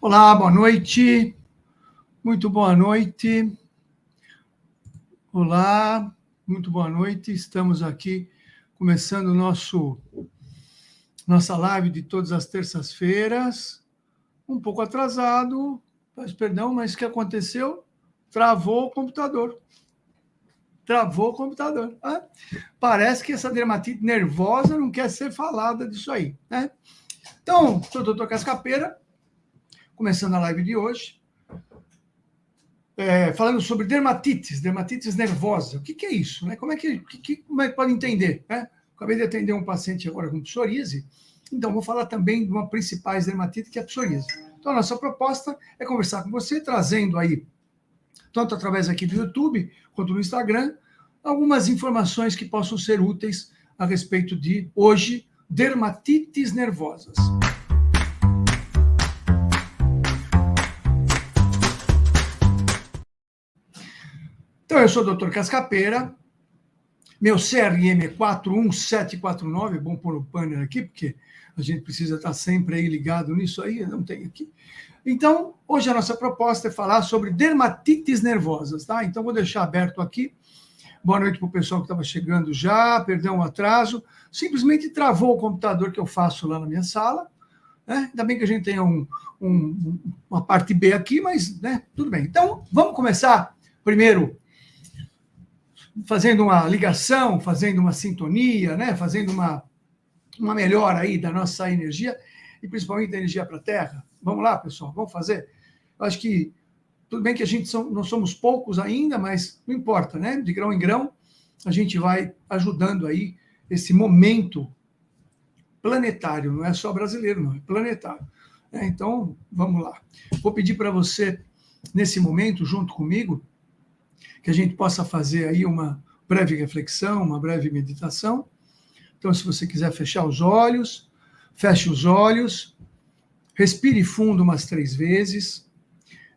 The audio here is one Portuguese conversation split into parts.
Olá, boa noite. Muito boa noite. Olá, muito boa noite. Estamos aqui começando nossa live de todas as terças-feiras. Um pouco atrasado, peço perdão, mas o que aconteceu? Travou o computador. Parece que essa dermatite nervosa não quer ser falada disso aí, né? Então, sou o doutor Cascapeira, começando a live de hoje. Falando sobre dermatites nervosa. O que é isso? Né? Como é que pode entender? Né? Acabei de atender um paciente agora com psoríase, então vou falar também de uma principais dermatite, que é a psoríase. Então, a nossa proposta é conversar com você, trazendo aí, tanto através aqui do YouTube, quanto no Instagram, algumas informações que possam ser úteis a respeito de, hoje, dermatites nervosas. Então, eu sou o Dr. Cascapeira, meu CRM é 41749, bom pôr o banner aqui, porque a gente precisa estar sempre aí ligado nisso aí, não tem aqui. Então, hoje a nossa proposta é falar sobre dermatites nervosas, tá? Então, vou deixar aberto aqui. Boa noite para o pessoal que estava chegando já, perdão o atraso. Simplesmente travou o computador que eu faço lá na minha sala, né? Ainda bem que a gente tem uma parte B aqui, mas né, tudo bem. Então, vamos começar primeiro fazendo uma ligação, fazendo uma sintonia, né? Fazendo uma melhora aí da nossa energia, e principalmente da energia para a Terra. Vamos lá, pessoal, vamos fazer? Eu acho que, tudo bem que nós somos poucos ainda, mas não importa, né? De grão em grão, a gente vai ajudando aí esse momento planetário, não é só brasileiro, não, é planetário. Então, vamos lá. Vou pedir para você, nesse momento, junto comigo, que a gente possa fazer aí uma breve reflexão, uma breve meditação. Então, se você quiser fechar os olhos, feche os olhos, respire fundo umas 3 vezes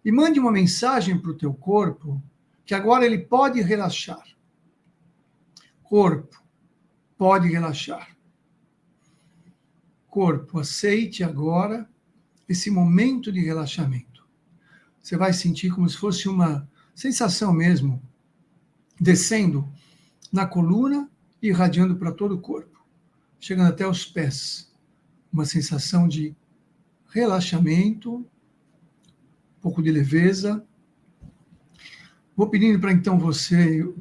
e mande uma mensagem para o teu corpo que agora ele pode relaxar. Corpo, pode relaxar. Corpo, aceite agora esse momento de relaxamento. Você vai sentir como se fosse uma sensação mesmo, descendo na coluna e irradiando para todo o corpo, chegando até os pés. Uma sensação de relaxamento, um pouco de leveza. Vou pedindo para então você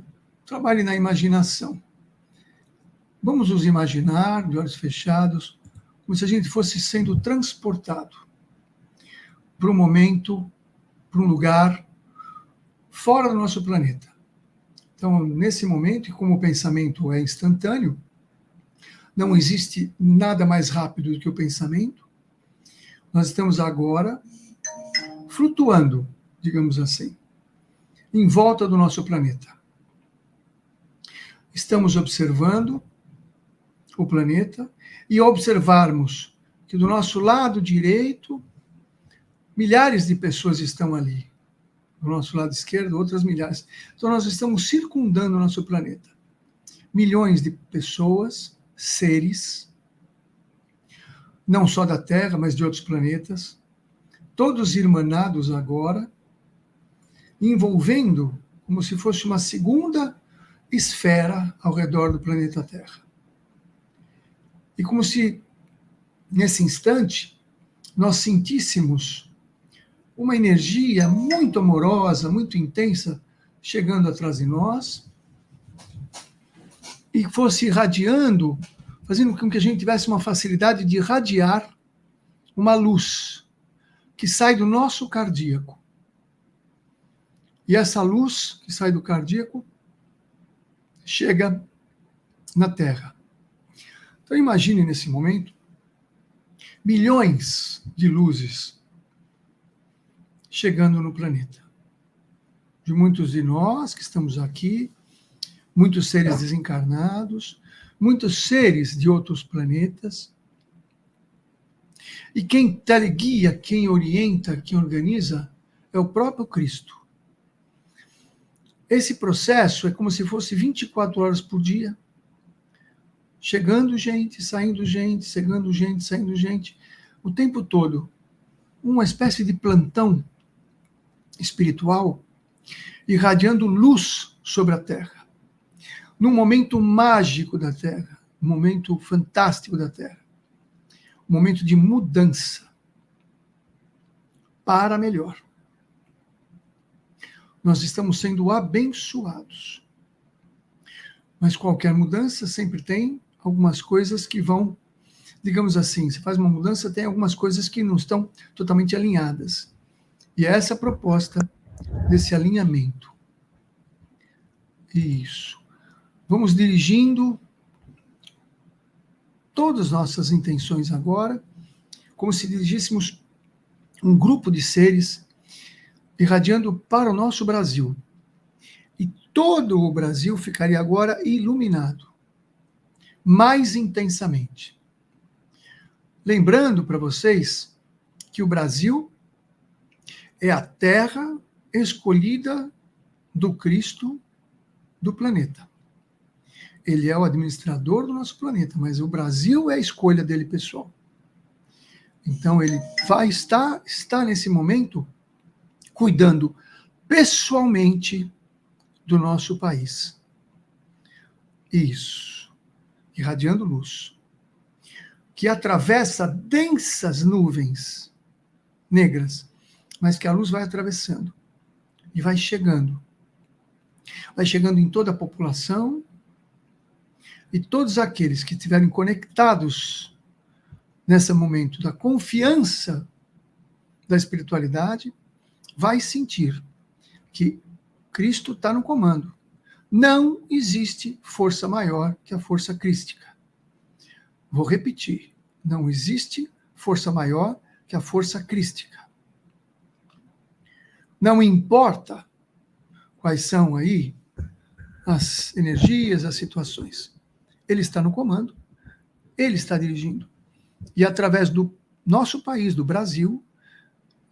trabalhe na imaginação. Vamos nos imaginar, de olhos fechados, como se a gente fosse sendo transportado para um momento, para um lugar fora do nosso planeta. Então, nesse momento, e como o pensamento é instantâneo, não existe nada mais rápido do que o pensamento, nós estamos agora flutuando, digamos assim, em volta do nosso planeta. Estamos observando o planeta e observarmos que do nosso lado direito, milhares de pessoas estão ali. Do nosso lado esquerdo, outras milhares. Então, nós estamos circundando o nosso planeta. Milhões de pessoas, seres, não só da Terra, mas de outros planetas, todos irmanados agora, envolvendo como se fosse uma segunda esfera ao redor do planeta Terra. E como se, nesse instante, nós sentíssemos uma energia muito amorosa, muito intensa, chegando atrás de nós, e fosse irradiando, fazendo com que a gente tivesse uma facilidade de irradiar uma luz que sai do nosso cardíaco. E essa luz que sai do cardíaco chega na Terra. Então imagine nesse momento milhões de luzes chegando no planeta. De muitos de nós que estamos aqui, muitos seres desencarnados, muitos seres de outros planetas. E quem teleguia, quem orienta, quem organiza é o próprio Cristo. Esse processo é como se fosse 24 horas por dia, chegando gente, saindo gente, chegando gente, saindo gente, o tempo todo. uma espécie de plantão espiritual, irradiando luz sobre a Terra, num momento mágico da Terra, um momento fantástico da Terra, um momento de mudança para melhor. Nós estamos sendo abençoados. Mas qualquer mudança sempre tem algumas coisas que vão, digamos assim, você faz uma mudança, tem algumas coisas que não estão totalmente alinhadas. E é essa a proposta desse alinhamento. Isso. Vamos dirigindo todas as nossas intenções agora, como se dirigíssemos um grupo de seres irradiando para o nosso Brasil. E todo o Brasil ficaria agora iluminado, mais intensamente. Lembrando para vocês que o Brasil é a terra escolhida do Cristo do planeta. Ele é o administrador do nosso planeta, mas o Brasil é a escolha dele pessoal. Então ele está nesse momento cuidando pessoalmente do nosso país. Isso. Irradiando luz. Que atravessa densas nuvens negras, mas que a luz vai atravessando e vai chegando. Vai chegando em toda a população e todos aqueles que estiverem conectados nesse momento da confiança da espiritualidade, vai sentir que Cristo está no comando. Não existe força maior que a força crística. Vou repetir. Não existe força maior que a força crística. Não importa quais são aí as energias, as situações. Ele está no comando, ele está dirigindo. E através do nosso país, do Brasil,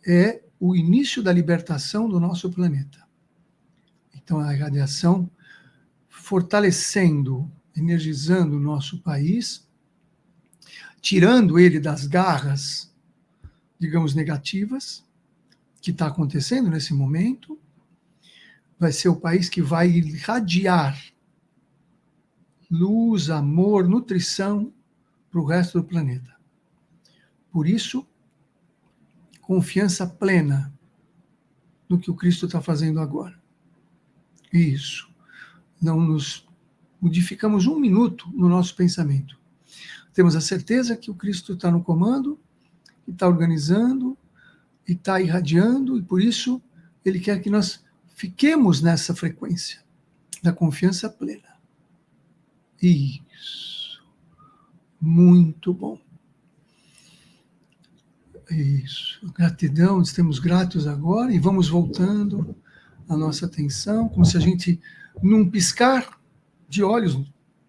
é o início da libertação do nosso planeta. Então, a irradiação fortalecendo, energizando o nosso país, tirando ele das garras, digamos, negativas, que está acontecendo nesse momento, vai ser o país que vai irradiar luz, amor, nutrição para o resto do planeta. Por isso, confiança plena no que o Cristo está fazendo agora. Isso. Não nos modificamos um minuto no nosso pensamento. Temos a certeza que o Cristo está no comando, que está organizando, e está irradiando, e por isso ele quer que nós fiquemos nessa frequência da confiança plena. Isso. Muito bom. Isso. Gratidão, estamos gratos agora, e vamos voltando a nossa atenção, como se a gente, num piscar de olhos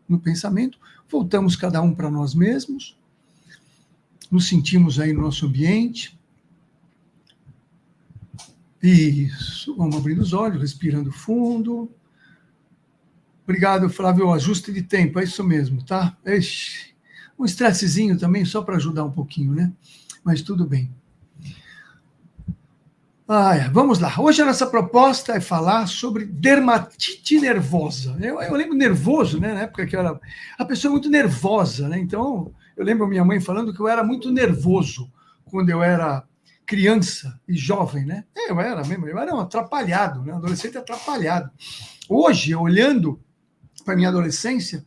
no pensamento, voltamos cada um para nós mesmos, nos sentimos aí no nosso ambiente. Isso, vamos abrindo os olhos, respirando fundo. Obrigado, Flávio, o ajuste de tempo, é isso mesmo, tá? Ixi, um estressezinho também, só para ajudar um pouquinho, né? Mas tudo bem. Vamos lá. Hoje a nossa proposta é falar sobre dermatite nervosa. Eu lembro nervoso, né? Na época que eu era... A pessoa é muito nervosa, né? Então, eu lembro minha mãe falando que eu era muito nervoso quando eu era criança e jovem, né? Eu era mesmo, eu era um atrapalhado, né? Um adolescente atrapalhado. Hoje, olhando para a minha adolescência,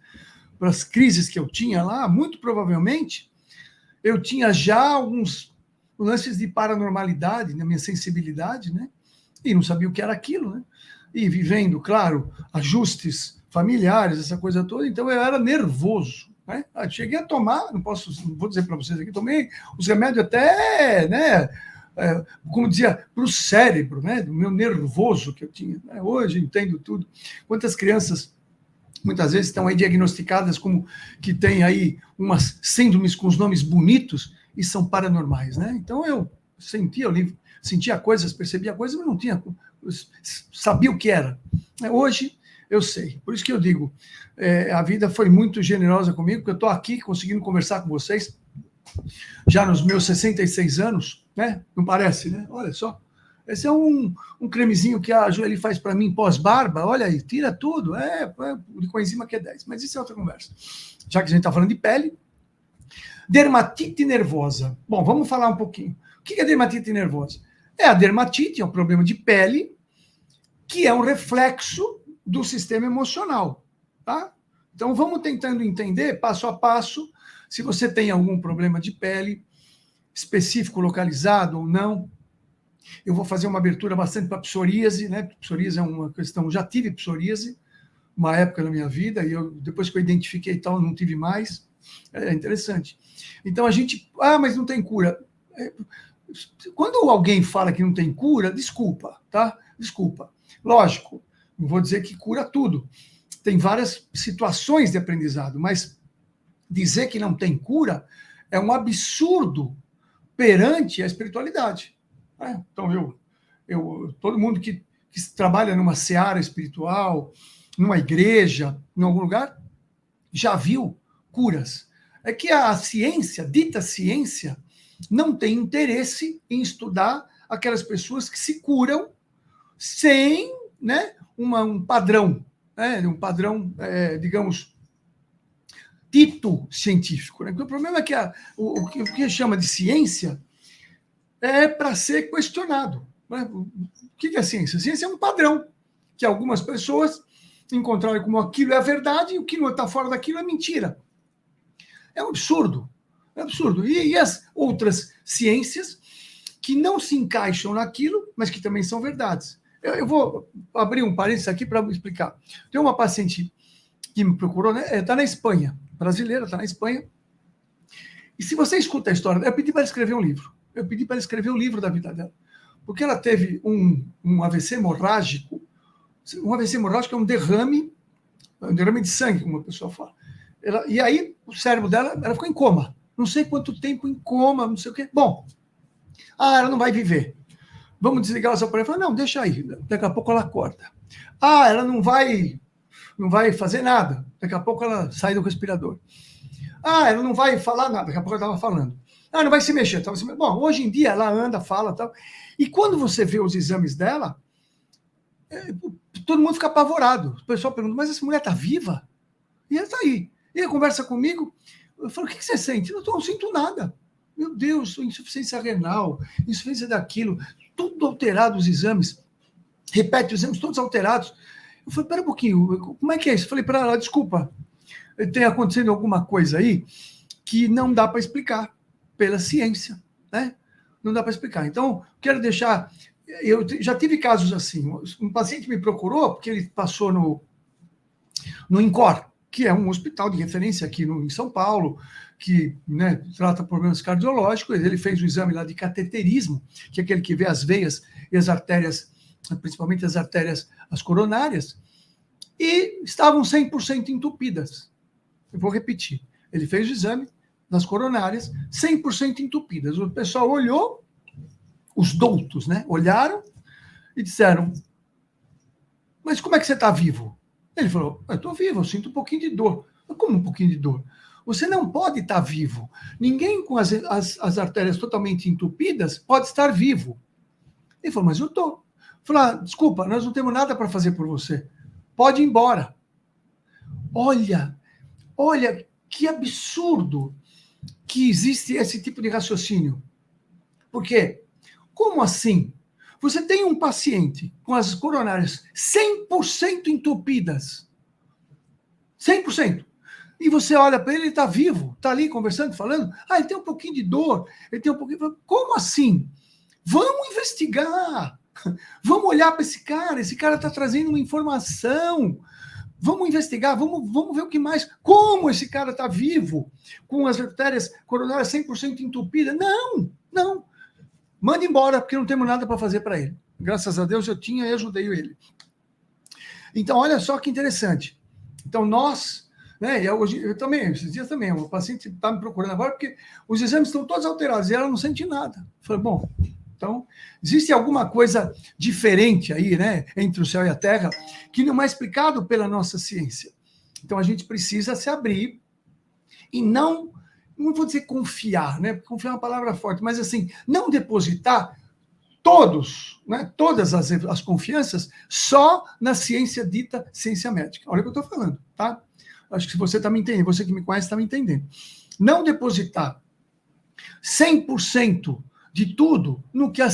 para as crises que eu tinha lá, muito provavelmente eu tinha já alguns lances de paranormalidade na minha sensibilidade, né? E não sabia o que era aquilo, né? E vivendo, claro, ajustes familiares, essa coisa toda, então eu era nervoso, né? Cheguei a tomar, não vou dizer para vocês aqui, tomei os remédios até, né? Como dizia, para o cérebro, né? Do meu nervoso que eu tinha. Né? Hoje entendo tudo. Quantas crianças muitas vezes estão aí diagnosticadas como que tem aí umas síndromes com os nomes bonitos e são paranormais, né? Então eu sentia coisas, percebia coisas, mas não tinha, sabia o que era. Hoje eu sei. Por isso que eu digo, a vida foi muito generosa comigo, porque eu estou aqui conseguindo conversar com vocês, já nos meus 66 anos, né? Não parece, né? Olha só. Esse é um cremezinho que a Joeli faz para mim pós-barba. Olha aí, tira tudo. De coenzima Q10. Mas isso é outra conversa. Já que a gente está falando de pele. Dermatite nervosa. Bom, vamos falar um pouquinho. O que é dermatite nervosa? A dermatite, é um problema de pele que é um reflexo do sistema emocional, tá? Então, vamos tentando entender, passo a passo, se você tem algum problema de pele específico, localizado ou não. Eu vou fazer uma abertura bastante para psoríase, né? Psoríase é uma questão, já tive psoríase, uma época na minha vida, e depois que eu identifiquei e tal, não tive mais. É interessante. Então, a gente... mas não tem cura. Quando alguém fala que não tem cura, desculpa, tá? Desculpa. Lógico, não vou dizer que cura tudo. Tem várias situações de aprendizado, mas dizer que não tem cura é um absurdo perante a espiritualidade. Então, todo mundo que trabalha numa seara espiritual, numa igreja, em algum lugar, já viu curas. É que a ciência, dita ciência, não tem interesse em estudar aquelas pessoas que se curam sem, né, um padrão, né, digamos, dito científico. Né? O problema é que o que chama de ciência é para ser questionado. Né? O que é ciência? Ciência é um padrão que algumas pessoas encontraram como aquilo é a verdade e o que não está fora daquilo é mentira. É um absurdo. É absurdo. E as outras ciências que não se encaixam naquilo, mas que também são verdades. Eu vou abrir um parênteses aqui para explicar. Tem uma paciente que me procurou, né? Está na Espanha, brasileira, está na Espanha. E se você escuta a história, eu pedi para ela escrever um livro. Eu pedi para ela escrever o livro da vida dela. Porque ela teve um AVC hemorrágico. Um AVC hemorrágico é um derrame de sangue, como a pessoa fala. E aí, o cérebro dela, ela ficou em coma. Não sei quanto tempo em coma, não sei o quê. Bom, ela não vai viver. Vamos desligar essa aparelho. Fala, não, deixa aí. Daqui a pouco ela acorda. Ela não vai fazer nada. Daqui a pouco ela sai do respirador. Ela não vai falar nada. Daqui a pouco ela estava falando. Não vai se mexer. Bom, hoje em dia ela anda, fala tal. E quando você vê os exames dela, todo mundo fica apavorado. O pessoal pergunta, mas essa mulher está viva? E ela está aí. E ele conversa comigo. Eu falo, o que você sente? Eu não sinto nada. Meu Deus, insuficiência renal, insuficiência daquilo, tudo alterado os exames. Repete os exames todos alterados. Eu falei, pera um pouquinho, como é que é isso? Eu falei para ela, desculpa, tem acontecendo alguma coisa aí que não dá para explicar pela ciência, né? Não dá para explicar. Então, quero deixar... Eu já tive casos assim. Um paciente me procurou porque ele passou no INCOR, que é um hospital de referência aqui em São Paulo, que, né, trata problemas cardiológicos. Ele fez o exame lá de cateterismo, que é aquele que vê as veias e as artérias, principalmente as coronárias, e estavam 100% entupidas. Eu vou repetir. Ele fez o exame das coronárias, 100% entupidas. O pessoal olhou, os doutos, né, olharam e disseram, mas como é que você está vivo? Ele falou, eu estou vivo, eu sinto um pouquinho de dor. Mas como um pouquinho de dor? Você não pode estar vivo. Ninguém com as artérias totalmente entupidas pode estar vivo. Ele falou, mas eu estou. Falei, desculpa, nós não temos nada para fazer por você. Pode ir embora. Olha que absurdo que existe esse tipo de raciocínio. Por quê? Como assim? Você tem um paciente com as coronárias 100% entupidas. 100%. E você olha para ele está vivo, está ali conversando, falando. Ele tem um pouquinho de dor, ele tem um pouquinho... Como assim? Vamos investigar. Vamos olhar para esse cara está trazendo uma informação. Vamos investigar, vamos ver o que mais. Como esse cara está vivo, com as artérias coronárias 100% entupidas? Não. Manda embora, porque não temos nada para fazer para ele. Graças a Deus eu tinha e ajudei ele. Então, olha só que interessante. Então, nós, né, eu também, esses dias também, uma paciente está me procurando agora porque os exames estão todos alterados e ela não sente nada. Eu falei, bom, então, existe alguma coisa diferente aí, né, entre o céu e a terra, que não é explicado pela nossa ciência. Então, a gente precisa se abrir e não não vou dizer confiar, né? Confiar é uma palavra forte, mas assim, não depositar todos, né, todas as confianças só na ciência dita ciência médica. Olha o que eu estou falando, tá? Acho que você está me entendendo, você que me conhece está me entendendo. Não depositar 100% de tudo no que a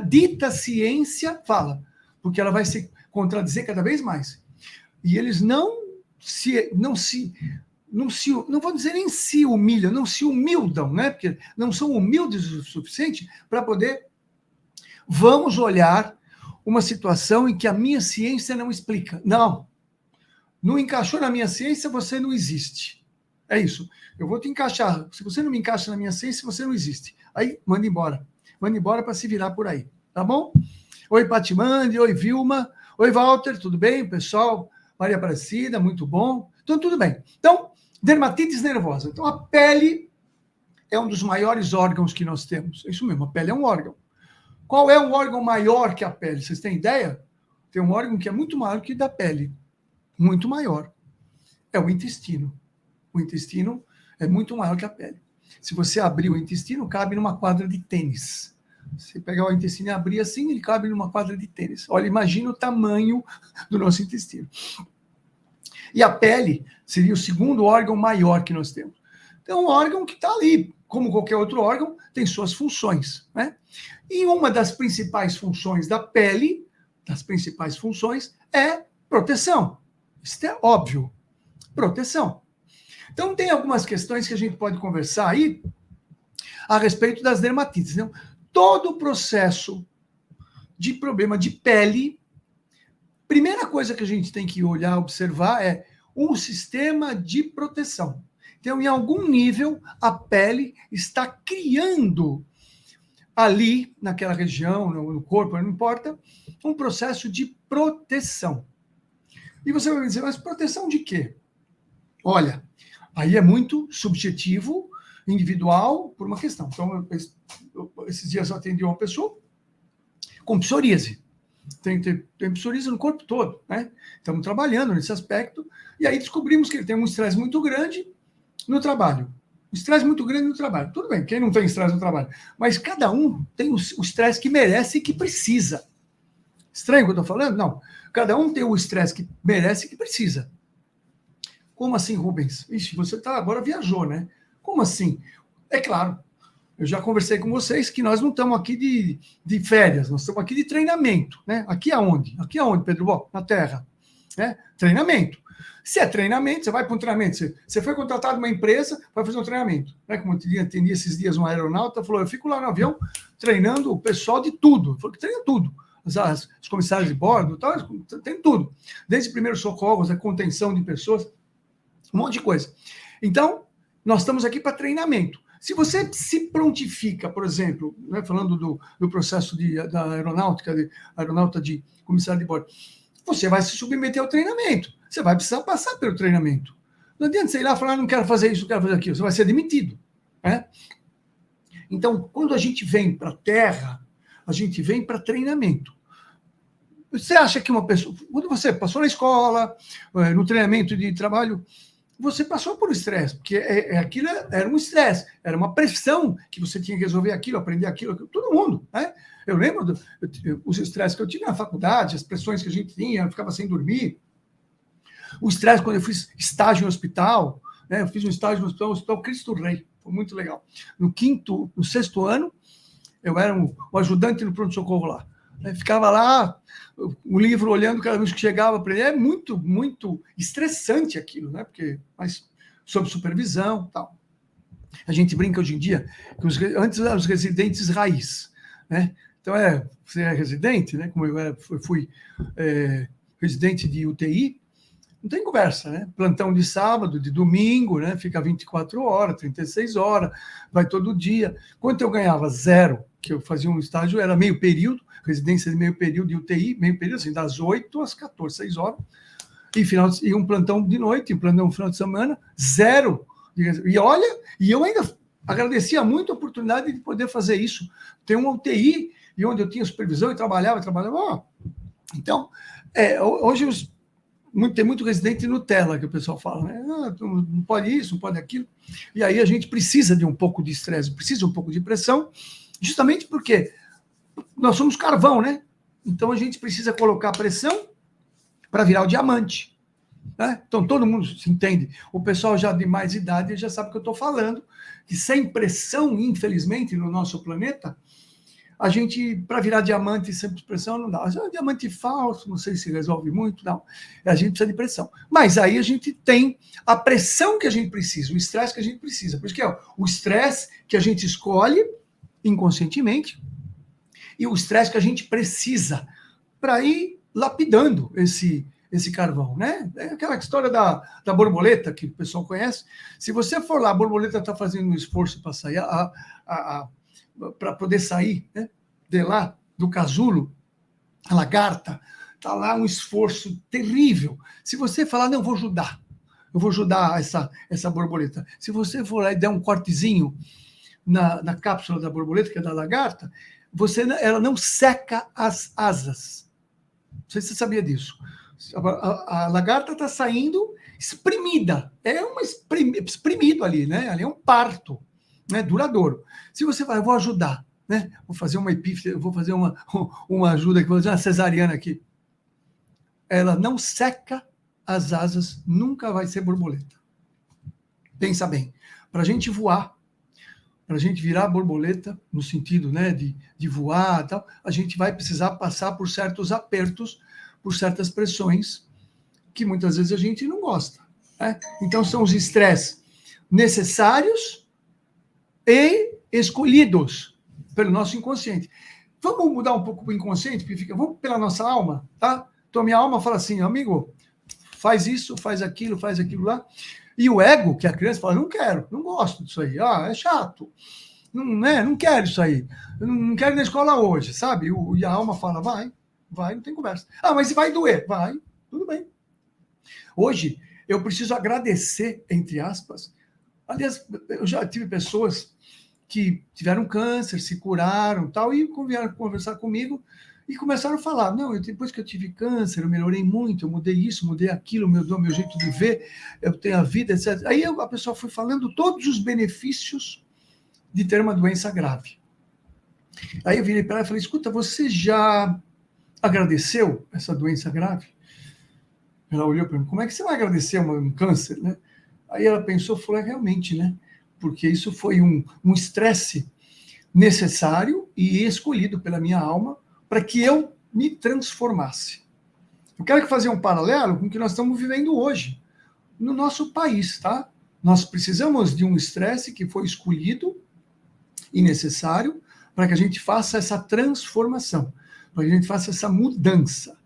dita ciência fala, porque ela vai se contradizer cada vez mais. E eles não vou dizer nem se humilham, não se humildam, né? Porque não são humildes o suficiente para poder. Vamos olhar uma situação em que a minha ciência não explica. Não encaixou na minha ciência, você não existe. É isso. Eu vou te encaixar. Se você não me encaixa na minha ciência, você não existe. Aí, manda embora. Manda embora para se virar por aí. Tá bom? Oi, Patimande. Oi, Vilma. Oi, Walter. Tudo bem, pessoal? Maria Aparecida, muito bom. Então, tudo bem. Então, dermatites nervosa. Então, a pele é um dos maiores órgãos que nós temos. É isso mesmo, a pele é um órgão. Qual é um órgão maior que a pele? Vocês têm ideia? Tem um órgão que é muito maior que o da pele. Muito maior. É o intestino. O intestino é muito maior que a pele. Se você abrir o intestino, cabe numa quadra de tênis. Se pegar o intestino e abrir assim, ele cabe numa quadra de tênis. Olha, imagina o tamanho do nosso intestino. E a pele seria o segundo órgão maior que nós temos. Então, um órgão que está ali, como qualquer outro órgão, tem suas funções, né? E uma das principais funções da pele, é proteção. Isso é óbvio. Proteção. Então, tem algumas questões que a gente pode conversar aí a respeito das dermatites. Né? Todo o processo de problema de pele, primeira coisa que a gente tem que olhar, observar é um sistema de proteção. Então, em algum nível, a pele está criando ali, naquela região, no corpo, não importa, um processo de proteção. E você vai me dizer, mas proteção de quê? Olha, aí é muito subjetivo, individual, por uma questão. Então, esses dias eu atendi uma pessoa com psoríase. Tem psoríase no corpo todo, né? Estamos trabalhando nesse aspecto, e aí descobrimos que ele tem um estresse muito grande no trabalho. Estresse muito grande no trabalho. Tudo bem, quem não tem estresse no trabalho? Mas cada um tem o estresse que merece e que precisa. Estranho o que eu estou falando? Não. Cada um tem o estresse que merece e que precisa. Como assim, Rubens? Ixi, você agora viajou, né? Como assim? É claro, eu já conversei com vocês que nós não estamos aqui de férias, nós estamos aqui de treinamento, né? Aqui aonde? Aqui aonde, Pedro? Bom, na Terra. Né? Treinamento. Se é treinamento, você vai para um treinamento. Você foi contratado numa empresa, vai fazer um treinamento. Né? Como eu atendi esses dias um aeronauta, falou, eu fico lá no avião treinando o pessoal de tudo. Falou que treina tudo. Os comissários de bordo, tal, tem tudo. Desde primeiros socorros, a contenção de pessoas, um monte de coisa. Então, nós estamos aqui para treinamento. Se você se prontifica, por exemplo, né, falando do processo da aeronauta de comissário de bordo, você vai se submeter ao treinamento. Você vai precisar passar pelo treinamento. Não adianta você ir lá e falar, não quero fazer isso, não quero fazer aquilo. Você vai ser demitido. Né? Então, quando a gente vem para a Terra, a gente vem para treinamento. Você acha que uma pessoa... Quando você passou na escola, no treinamento de trabalho, você passou por estresse, porque aquilo era um estresse, era uma pressão que você tinha que resolver aquilo, aprender aquilo, todo mundo, né? Eu lembro os estresses que eu tive na faculdade, as pressões que a gente tinha, eu ficava sem dormir. O estresse quando eu fiz estágio no hospital, né? Eu fiz um estágio no Hospital Cristo Rei, foi muito legal. No sexto ano, eu era o ajudante no pronto-socorro lá. Ficava lá, o livro olhando cada vez que chegava para ele. É muito, muito estressante aquilo, né? Mas sob supervisão e tal. A gente brinca hoje em dia que antes eram os residentes raiz, né? Então, você é residente, né? Como eu fui residente de UTI, não tem conversa, né? Plantão de sábado, de domingo, né? Fica 24 horas, 36 horas, vai todo dia. Quanto eu ganhava? Zero, que eu fazia um estágio, era meio período, residência de meio período de UTI, meio período, assim, das 8 às 14, 6 horas, e um plantão de noite, um plantão no final de semana, zero. E olha, e eu ainda agradecia muito a oportunidade de poder fazer isso. Tem uma UTI, e onde eu tinha supervisão e trabalhava. Então, hoje Tem muito residente Nutella, que o pessoal fala, né? Não pode isso, não pode aquilo. E aí a gente precisa de um pouco de estresse, precisa um pouco de pressão, justamente porque nós somos carvão, né? Então a gente precisa colocar pressão para virar o diamante. Né? Então todo mundo se entende. O pessoal já de mais idade já sabe o que eu estou falando, que sem pressão, infelizmente, no nosso planeta, a gente, para virar diamante sem pressão, não dá. Diamante falso, não sei se resolve muito, não. A gente precisa de pressão. Mas aí a gente tem a pressão que a gente precisa, o estresse que a gente precisa. Por isso que é o estresse que a gente escolhe inconscientemente e o estresse que a gente precisa para ir lapidando esse carvão, né? É aquela história da borboleta que o pessoal conhece. Se você for lá, a borboleta está fazendo um esforço para sair, para poder sair, né, de lá, do casulo, a lagarta, está lá um esforço terrível. Se você falar, não, eu vou ajudar essa borboleta. Se você for lá e der um cortezinho na cápsula da borboleta, que é da lagarta, ela não seca as asas. Não sei se você sabia disso. A lagarta está saindo exprimida. É exprimido ali, né? Ali é um parto, né? Duradouro. Se você vai, eu vou ajudar, né? Vou fazer uma epífise, vou fazer uma ajuda aqui, vou fazer uma cesariana aqui. Ela não seca as asas, nunca vai ser borboleta. Pensa bem. Para a gente voar, para a gente virar borboleta, no sentido, né, de voar e tal, a gente vai precisar passar por certos apertos, por certas pressões, que muitas vezes a gente não gosta. Né? Então, são os estresses necessários e escolhidos pelo nosso inconsciente. Vamos mudar um pouco para o inconsciente, porque vamos pela nossa alma, tá? Então, a minha alma fala assim, amigo, faz isso, faz aquilo lá. E o ego, que é a criança, fala, não quero, não gosto disso aí, é chato, não quero isso aí, não quero ir na escola hoje, sabe? E a alma fala, vai, não tem conversa. Mas vai doer, vai, tudo bem. Hoje, eu preciso agradecer, entre aspas, aliás, eu já tive pessoas que tiveram câncer, se curaram tal, e vieram conversar comigo e começaram a falar, não, depois que eu tive câncer, eu melhorei muito, eu mudei isso, mudei aquilo, meu jeito de ver, eu tenho a vida, etc. Aí a pessoa foi falando todos os benefícios de ter uma doença grave. Aí eu virei para ela e falei, escuta, você já agradeceu essa doença grave? Ela olhou para mim, como é que você vai agradecer um câncer, né? Aí ela pensou, falou, realmente, né? Porque isso foi um estresse necessário e escolhido pela minha alma para que eu me transformasse. Eu quero fazer um paralelo com o que nós estamos vivendo hoje, no nosso país, tá? Nós precisamos de um estresse que foi escolhido e necessário para que a gente faça essa transformação, para que a gente faça essa mudança,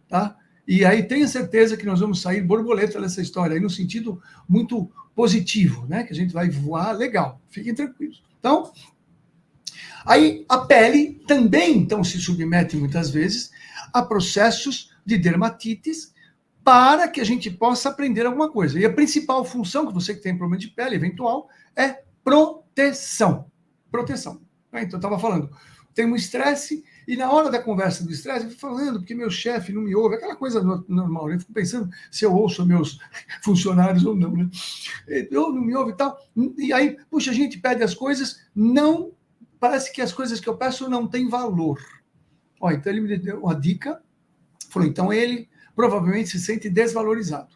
tá? E aí tenha certeza que nós vamos sair borboleta dessa história, aí no sentido muito positivo, né? Que a gente vai voar legal, fiquem tranquilos. Então, aí a pele também, então, se submete muitas vezes a processos de dermatites para que a gente possa aprender alguma coisa. E a principal função, que você que tem problema de pele eventual, é proteção. Proteção. Então, eu estava falando, tem um estresse, e na hora da conversa do estresse, eu fico falando, porque meu chefe não me ouve, aquela coisa normal, né? Eu fico pensando se eu ouço meus funcionários ou não, né? Eu não me ouve e tal. E aí, puxa, a gente pede as coisas, não, parece que as coisas que eu peço não têm valor. Então ele me deu uma dica, falou, então ele provavelmente se sente desvalorizado.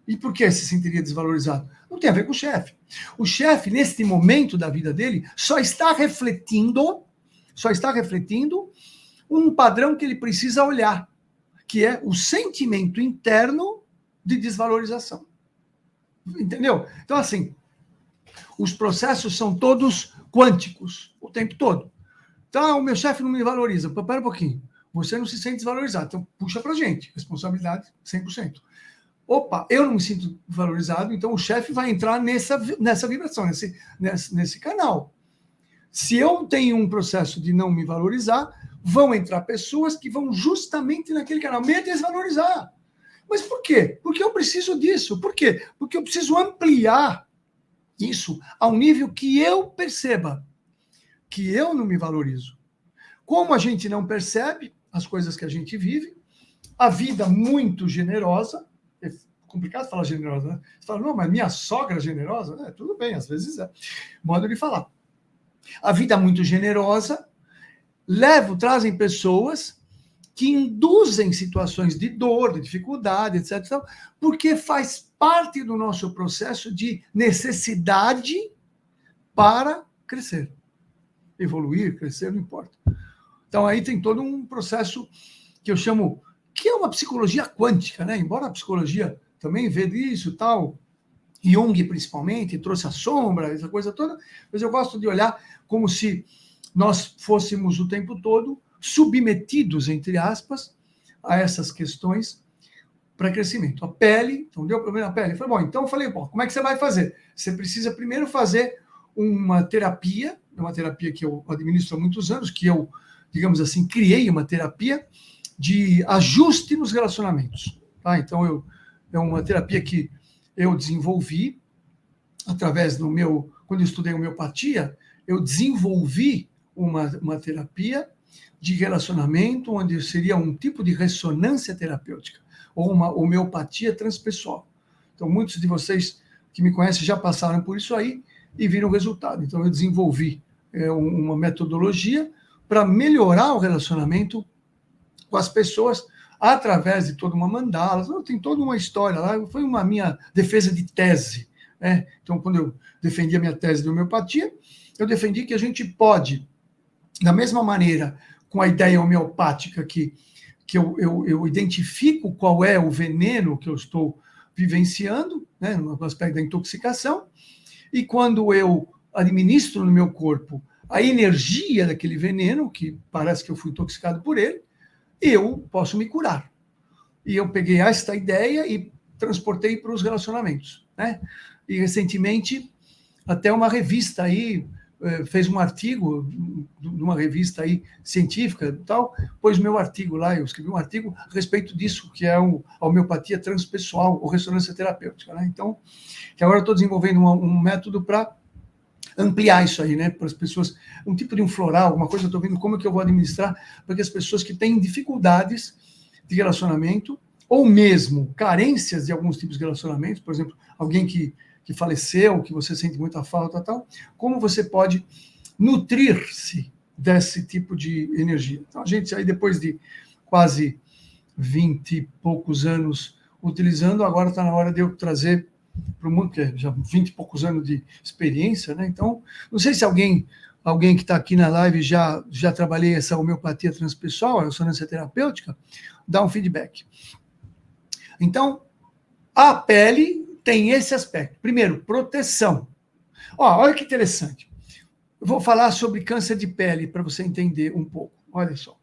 E por que se sentiria desvalorizado? Não tem a ver com o chefe. O chefe, neste momento da vida dele, só está refletindo um padrão que ele precisa olhar, que é o sentimento interno de desvalorização. Entendeu? Então, assim, os processos são todos quânticos o tempo todo. Então, o meu chefe não me valoriza. Pera um pouquinho. Você não se sente desvalorizado. Então, puxa pra gente. Responsabilidade 100%. Opa, eu não me sinto valorizado, então o chefe vai entrar nessa vibração, nesse canal. Se eu tenho um processo de não me valorizar, vão entrar pessoas que vão justamente naquele canal me desvalorizar. Mas por quê? Porque eu preciso disso. Por quê? Porque eu preciso ampliar isso ao nível que eu perceba que eu não me valorizo. Como a gente não percebe as coisas que a gente vive, a vida muito generosa. É complicado falar generosa, né? Você fala, não, mas minha sogra é generosa? É, tudo bem, às vezes é. Modo de falar. A vida muito generosa trazem pessoas que induzem situações de dor, de dificuldade, etc., porque faz parte do nosso processo de necessidade para crescer. Evoluir, crescer, não importa. Então, aí tem todo um processo que eu chamo, que é uma psicologia quântica, né? Embora a psicologia também vê disso e tal, Jung, principalmente, trouxe a sombra, essa coisa toda, mas eu gosto de olhar como se nós fôssemos o tempo todo submetidos, entre aspas, a essas questões para crescimento. A pele, então deu problema na pele. Eu falei, bom, então eu falei, bom, como é que você vai fazer? Você precisa primeiro fazer uma terapia que eu administro há muitos anos, que eu, digamos assim, criei uma terapia de ajuste nos relacionamentos. Tá? Então, é uma terapia que eu desenvolvi através do meu... Quando eu estudei homeopatia, eu desenvolvi uma terapia de relacionamento, onde seria um tipo de ressonância terapêutica, ou uma homeopatia transpessoal. Então, muitos de vocês que me conhecem já passaram por isso aí e viram o resultado. Então, eu desenvolvi uma metodologia para melhorar o relacionamento com as pessoas através de toda uma mandala. Tem toda uma história lá. Foi uma minha defesa de tese. Né? Então, quando eu defendi a minha tese de homeopatia, eu defendi que a gente pode, da mesma maneira, com a ideia homeopática que eu identifico qual é o veneno que eu estou vivenciando, né, no aspecto da intoxicação, e quando eu administro no meu corpo a energia daquele veneno, que parece que eu fui intoxicado por ele, eu posso me curar. E eu peguei esta ideia e transportei para os relacionamentos. Né? E recentemente, até uma revista aí fez um artigo de uma revista aí científica e tal, pôs meu artigo lá, eu escrevi um artigo a respeito disso, que é a homeopatia transpessoal ou ressonância terapêutica. Né? Então, que agora eu estou desenvolvendo um método para ampliar isso aí, né, para as pessoas, um tipo de um floral, alguma coisa, eu estou vendo como é que eu vou administrar para que as pessoas que têm dificuldades de relacionamento, ou mesmo carências de alguns tipos de relacionamentos, por exemplo, alguém que faleceu, que você sente muita falta, tal, como você pode nutrir-se desse tipo de energia. Então, a gente aí, depois de quase 20 e poucos anos utilizando, agora está na hora de eu trazer para o mundo, que é já 20 e poucos anos de experiência, né? Então, não sei se alguém que está aqui na live já trabalhei essa homeopatia transpessoal, a ressonância terapêutica, dá um feedback. Então, a pele tem esse aspecto. Primeiro, proteção. Olha que interessante. Eu vou falar sobre câncer de pele para você entender um pouco. Olha só.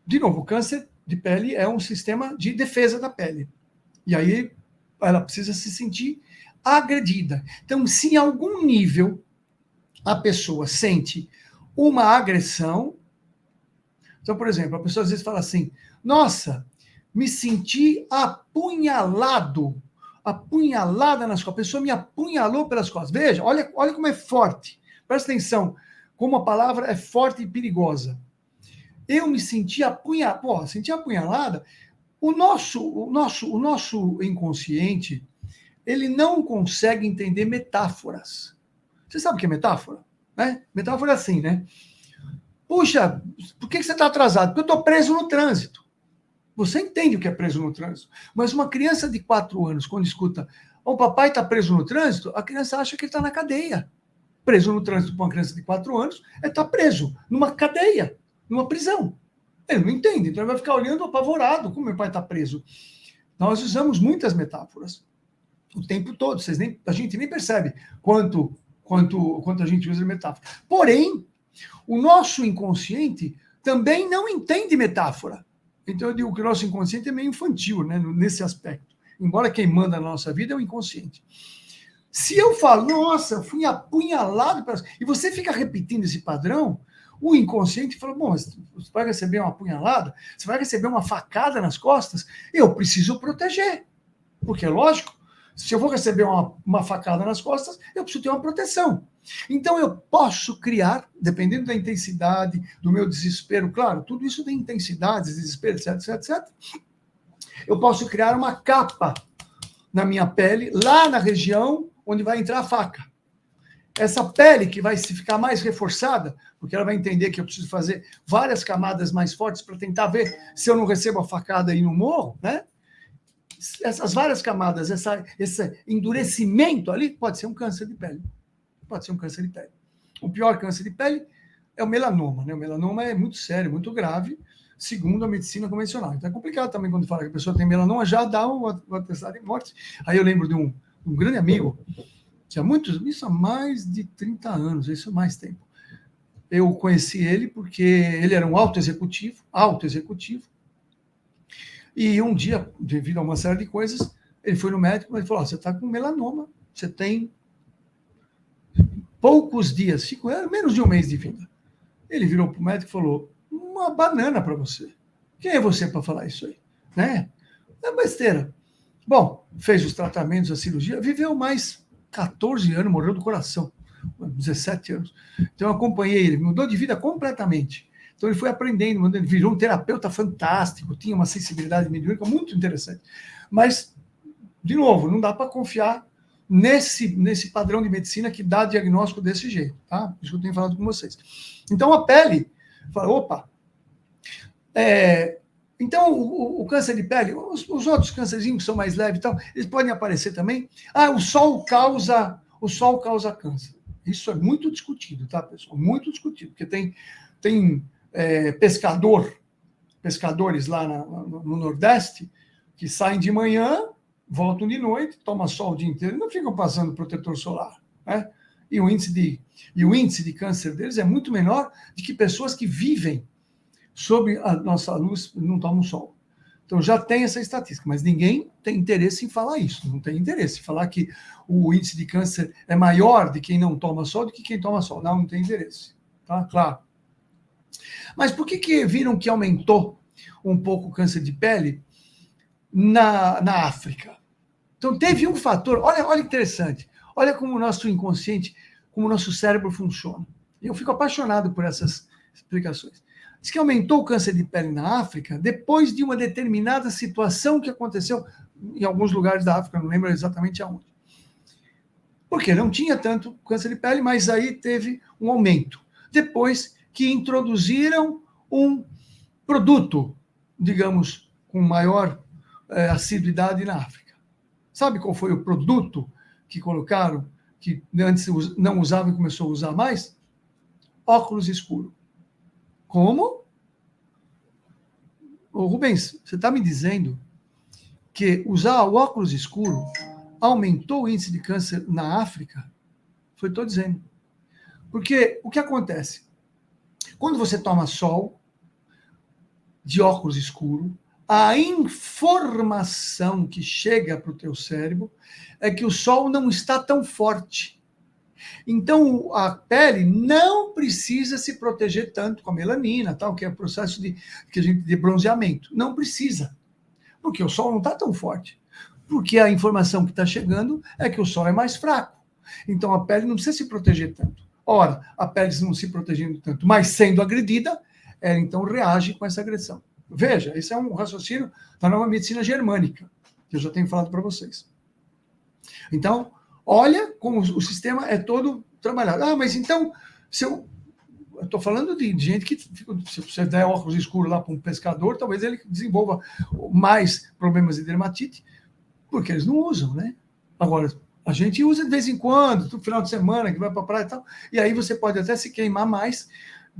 De novo, o câncer de pele é um sistema de defesa da pele. E aí ela precisa se sentir agredida. Então, se em algum nível a pessoa sente uma agressão, então, por exemplo, a pessoa às vezes fala assim, nossa, me senti apunhalada nas costas, a pessoa me apunhalou pelas costas. Veja, olha como é forte. Presta atenção, como a palavra é forte e perigosa. Eu me senti apunhalada. O nosso inconsciente, ele não consegue entender metáforas. Você sabe o que é metáfora? Né? Metáfora é assim, né? Puxa, por que você está atrasado? Porque eu estou preso no trânsito. Você entende o que é preso no trânsito. Mas uma criança de 4 anos, quando escuta, o papai está preso no trânsito, a criança acha que ele está na cadeia. Preso no trânsito para uma criança de 4 anos, é estar preso numa cadeia, numa prisão. Ele não entende, então ele vai ficar olhando apavorado, como meu pai está preso. Nós usamos muitas metáforas o tempo todo, a gente nem percebe quanto a gente usa metáfora. Porém, o nosso inconsciente também não entende metáfora. Então eu digo que o nosso inconsciente é meio infantil, né, nesse aspecto. Embora quem manda na nossa vida é o inconsciente. Se eu falo, nossa, eu fui apunhalado, e você fica repetindo esse padrão, o inconsciente fala, bom, você vai receber uma apunhalada, você vai receber uma facada nas costas, eu preciso proteger. Porque é lógico, se eu vou receber uma facada nas costas, eu preciso ter uma proteção. Então, eu posso criar, dependendo da intensidade, do meu desespero, claro, tudo isso tem intensidades, desespero, etc, etc, etc. Eu posso criar uma capa na minha pele, lá na região onde vai entrar a faca. Essa pele que vai ficar mais reforçada, porque ela vai entender que eu preciso fazer várias camadas mais fortes para tentar ver se eu não recebo a facada e não morro, né? Essas várias camadas, esse endurecimento ali, pode ser um câncer de pele. Pode ser um câncer de pele. O pior câncer de pele é o melanoma, né? O melanoma é muito sério, muito grave, segundo a medicina convencional. Então é complicado também quando fala que a pessoa tem melanoma, já dá um atestado de morte. Aí eu lembro de um grande amigo, que há isso há mais de 30 anos, isso há mais tempo. Eu conheci ele porque ele era um alto executivo, e um dia, devido a uma série de coisas, ele foi no médico e falou: você está com melanoma, você tem poucos dias, menos de um mês de vida. Ele virou para o médico e falou: uma banana para você. Quem é você para falar isso aí? Né? É besteira. Bom, fez os tratamentos, a cirurgia, viveu mais 14 anos, morreu do coração, 17 anos. Então eu acompanhei ele, mudou de vida completamente. Então ele foi aprendendo, ele virou um terapeuta fantástico, tinha uma sensibilidade mediúnica muito interessante. Mas, de novo, não dá para confiar nesse padrão de medicina que dá diagnóstico desse jeito, tá? Isso que eu tenho falado com vocês. Então a pele, fala, opa, então o câncer de pele, os outros câncerzinhos que são mais leves e tal, eles podem aparecer também. O sol causa câncer. Isso é muito discutido, tá, pessoal? Muito discutido, porque tem pescadores lá no Nordeste que saem de manhã, voltam de noite, tomam sol o dia inteiro e não ficam passando protetor solar, né? E o índice de câncer deles é muito menor do que pessoas que vivem sob a nossa luz e não tomam sol. Então já tem essa estatística, mas ninguém tem interesse em falar isso, não tem interesse em falar que o índice de câncer é maior de quem não toma sol do que quem toma sol. Não tem interesse, tá? Claro. Mas por que viram que aumentou um pouco o câncer de pele na África? Então, teve um fator, olha interessante, olha como o nosso inconsciente, como o nosso cérebro funciona. Eu fico apaixonado por essas explicações. Diz que aumentou o câncer de pele na África depois de uma determinada situação que aconteceu em alguns lugares da África, não lembro exatamente aonde. Porque não tinha tanto câncer de pele, mas aí teve um aumento. Depois que introduziram um produto, digamos, com maior assiduidade na África. Sabe qual foi o produto que colocaram, que antes não usava e começou a usar mais? Óculos escuro. Como? Ô, Rubens, você está me dizendo que usar o óculos escuro aumentou o índice de câncer na África? Foi o que estou dizendo. Porque o que acontece? Quando você toma sol de óculos escuro, a informação que chega para o teu cérebro é que o sol não está tão forte. Então, a pele não precisa se proteger tanto com a melanina, tal, que é o processo de bronzeamento. Não precisa, porque o sol não está tão forte. Porque a informação que está chegando é que o sol é mais fraco. Então, a pele não precisa se proteger tanto. Ora, a pele não se protegendo tanto, mas sendo agredida, ela então reage com essa agressão. Veja, esse é um raciocínio da nova medicina germânica, que eu já tenho falado para vocês. Então, olha como o sistema é todo trabalhado. Mas então, se eu estou falando de gente que, se você der óculos escuros lá para um pescador, talvez ele desenvolva mais problemas de dermatite, porque eles não usam, né? Agora, a gente usa de vez em quando, no final de semana, que vai para a praia e tal, e aí você pode até se queimar mais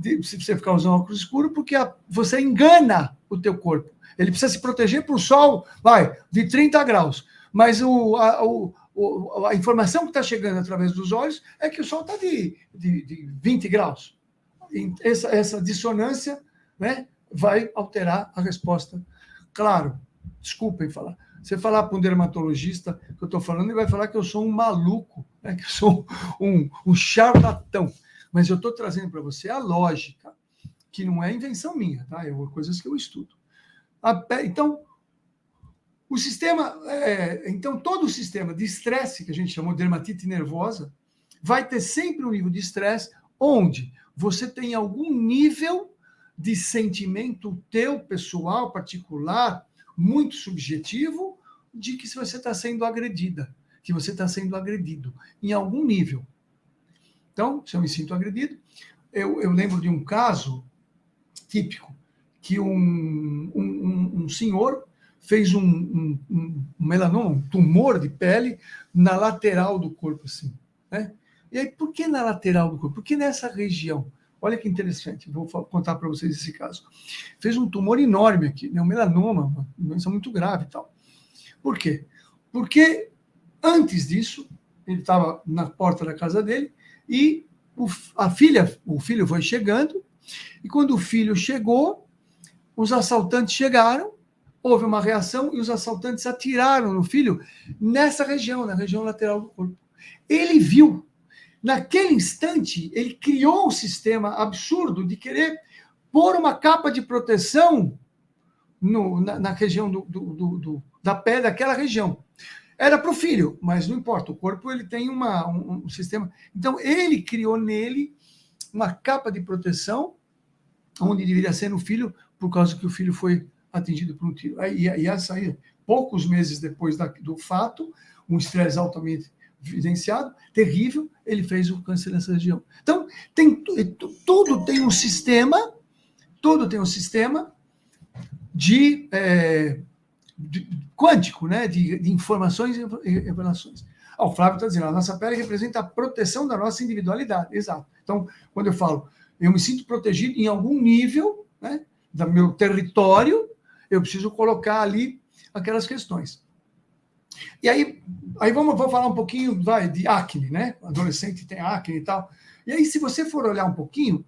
se você ficar usando óculos escuros, porque você engana o teu corpo. Ele precisa se proteger para o sol, de 30 graus, mas a informação que está chegando através dos olhos é que o sol está de 20 graus. Essa dissonância, né, vai alterar a resposta. Claro, desculpem falar. Você falar para um dermatologista que eu estou falando, ele vai falar que eu sou um maluco, né, que eu sou um charlatão. Mas eu estou trazendo para você a lógica, que não é invenção minha, tá? É coisas que eu estudo. Então, o sistema, todo o sistema de estresse, que a gente chamou de dermatite nervosa, vai ter sempre um nível de estresse onde você tem algum nível de sentimento teu, pessoal, particular, muito subjetivo, de que você está sendo agredida, que você está sendo agredido, em algum nível. Então, se eu me sinto agredido, eu lembro de um caso típico, que um senhor fez um melanoma, um tumor de pele na lateral do corpo, assim, né? E aí, por que na lateral do corpo? Por que nessa região? Olha que interessante, vou contar para vocês esse caso. Fez um tumor enorme aqui, né? Um melanoma, uma doença muito grave e tal. Por quê? Porque antes disso, ele estava na porta da casa dele e o filho foi chegando, e quando o filho chegou, os assaltantes chegaram, houve uma reação e os assaltantes atiraram no filho nessa região, na região lateral do corpo. Ele viu, naquele instante, ele criou um sistema absurdo de querer pôr uma capa de proteção na região da pele daquela região. Era para o filho, mas não importa, o corpo ele tem um sistema. Então, ele criou nele uma capa de proteção onde deveria ser no filho, por causa que o filho foi atingido por um tiro. Aí, poucos meses depois do fato, um estresse altamente evidenciado, terrível, ele fez o câncer nessa região. Então, tudo tem um sistema de quântico, né, de informações e revelações. O Flávio está dizendo, a nossa pele representa a proteção da nossa individualidade. Exato. Então, quando eu falo, eu me sinto protegido em algum nível, né, do meu território, eu preciso colocar ali aquelas questões. E aí vou falar um pouquinho de acne, né? Adolescente tem acne e tal. E aí, se você for olhar um pouquinho,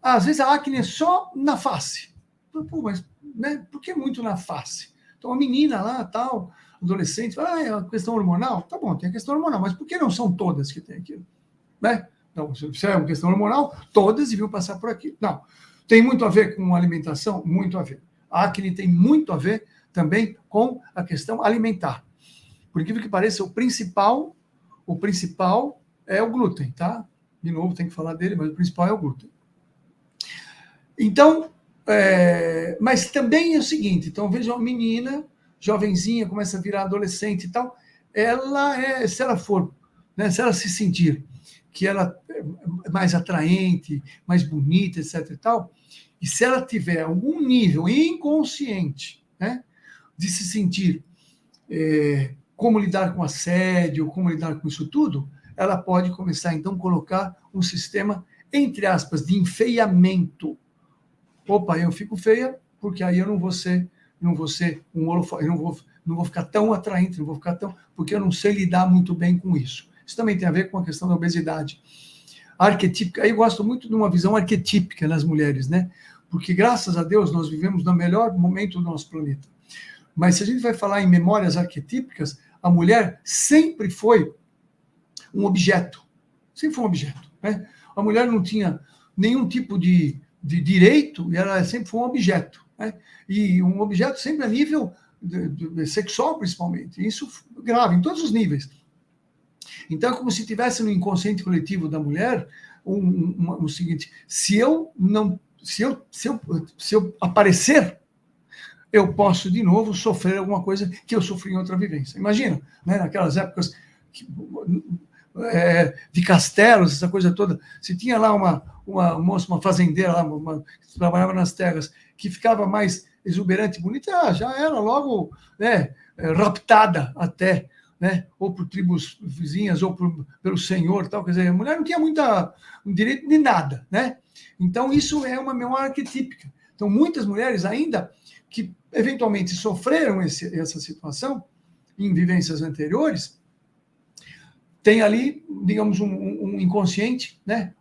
às vezes a acne é só na face. Pô, mas né, por que muito na face? Então, a menina lá, tal, adolescente, é a questão hormonal? Tá bom, tem a questão hormonal, mas por que não são todas que tem aquilo? Né? Então, se é uma questão hormonal, todas deviam passar por aqui. Não. Tem muito a ver com alimentação? Muito a ver. A acne tem muito a ver também com a questão alimentar. Por incrível que pareça, o principal é o glúten, tá? De novo, tem que falar dele, mas o principal é o glúten. Então, mas também é o seguinte, então veja uma menina, jovenzinha, começa a virar adolescente e tal, se ela for, né, se ela se sentir que ela é mais atraente, mais bonita, etc e tal, e se ela tiver algum nível inconsciente, né, de se sentir como lidar com assédio, como lidar com isso tudo, ela pode começar, então, a colocar um sistema, entre aspas, de enfeiamento. Opa, eu fico feia, porque aí eu não vou ser um holofote, eu não vou ficar tão atraente, não vou ficar tão, porque eu não sei lidar muito bem com isso. Isso também tem a ver com a questão da obesidade. Arquetípica, aí eu gosto muito de uma visão arquetípica nas mulheres, né? Porque, graças a Deus, nós vivemos no melhor momento do nosso planeta. Mas se a gente vai falar em memórias arquetípicas, a mulher sempre foi um objeto. Sempre foi um objeto, né? A mulher não tinha nenhum tipo de direito e ela sempre foi um objeto, né? E um objeto sempre a nível sexual, principalmente. Isso grave, em todos os níveis. Então, é como se tivesse no inconsciente coletivo da mulher o seguinte: se eu aparecer, eu posso de novo sofrer alguma coisa que eu sofri em outra vivência. Imagina, né, naquelas épocas de castelos, essa coisa toda, se tinha lá uma moça, uma fazendeira lá, que trabalhava nas terras, que ficava mais exuberante e bonita, já era logo, né, raptada até, né, ou por tribos vizinhas, ou pelo senhor, tal. Quer dizer, a mulher não tinha um direito de nada, né? Então, isso é uma memória arquetípica. Então, muitas mulheres ainda que eventualmente sofreram essa situação em vivências anteriores, tem ali, digamos, um inconsciente, né?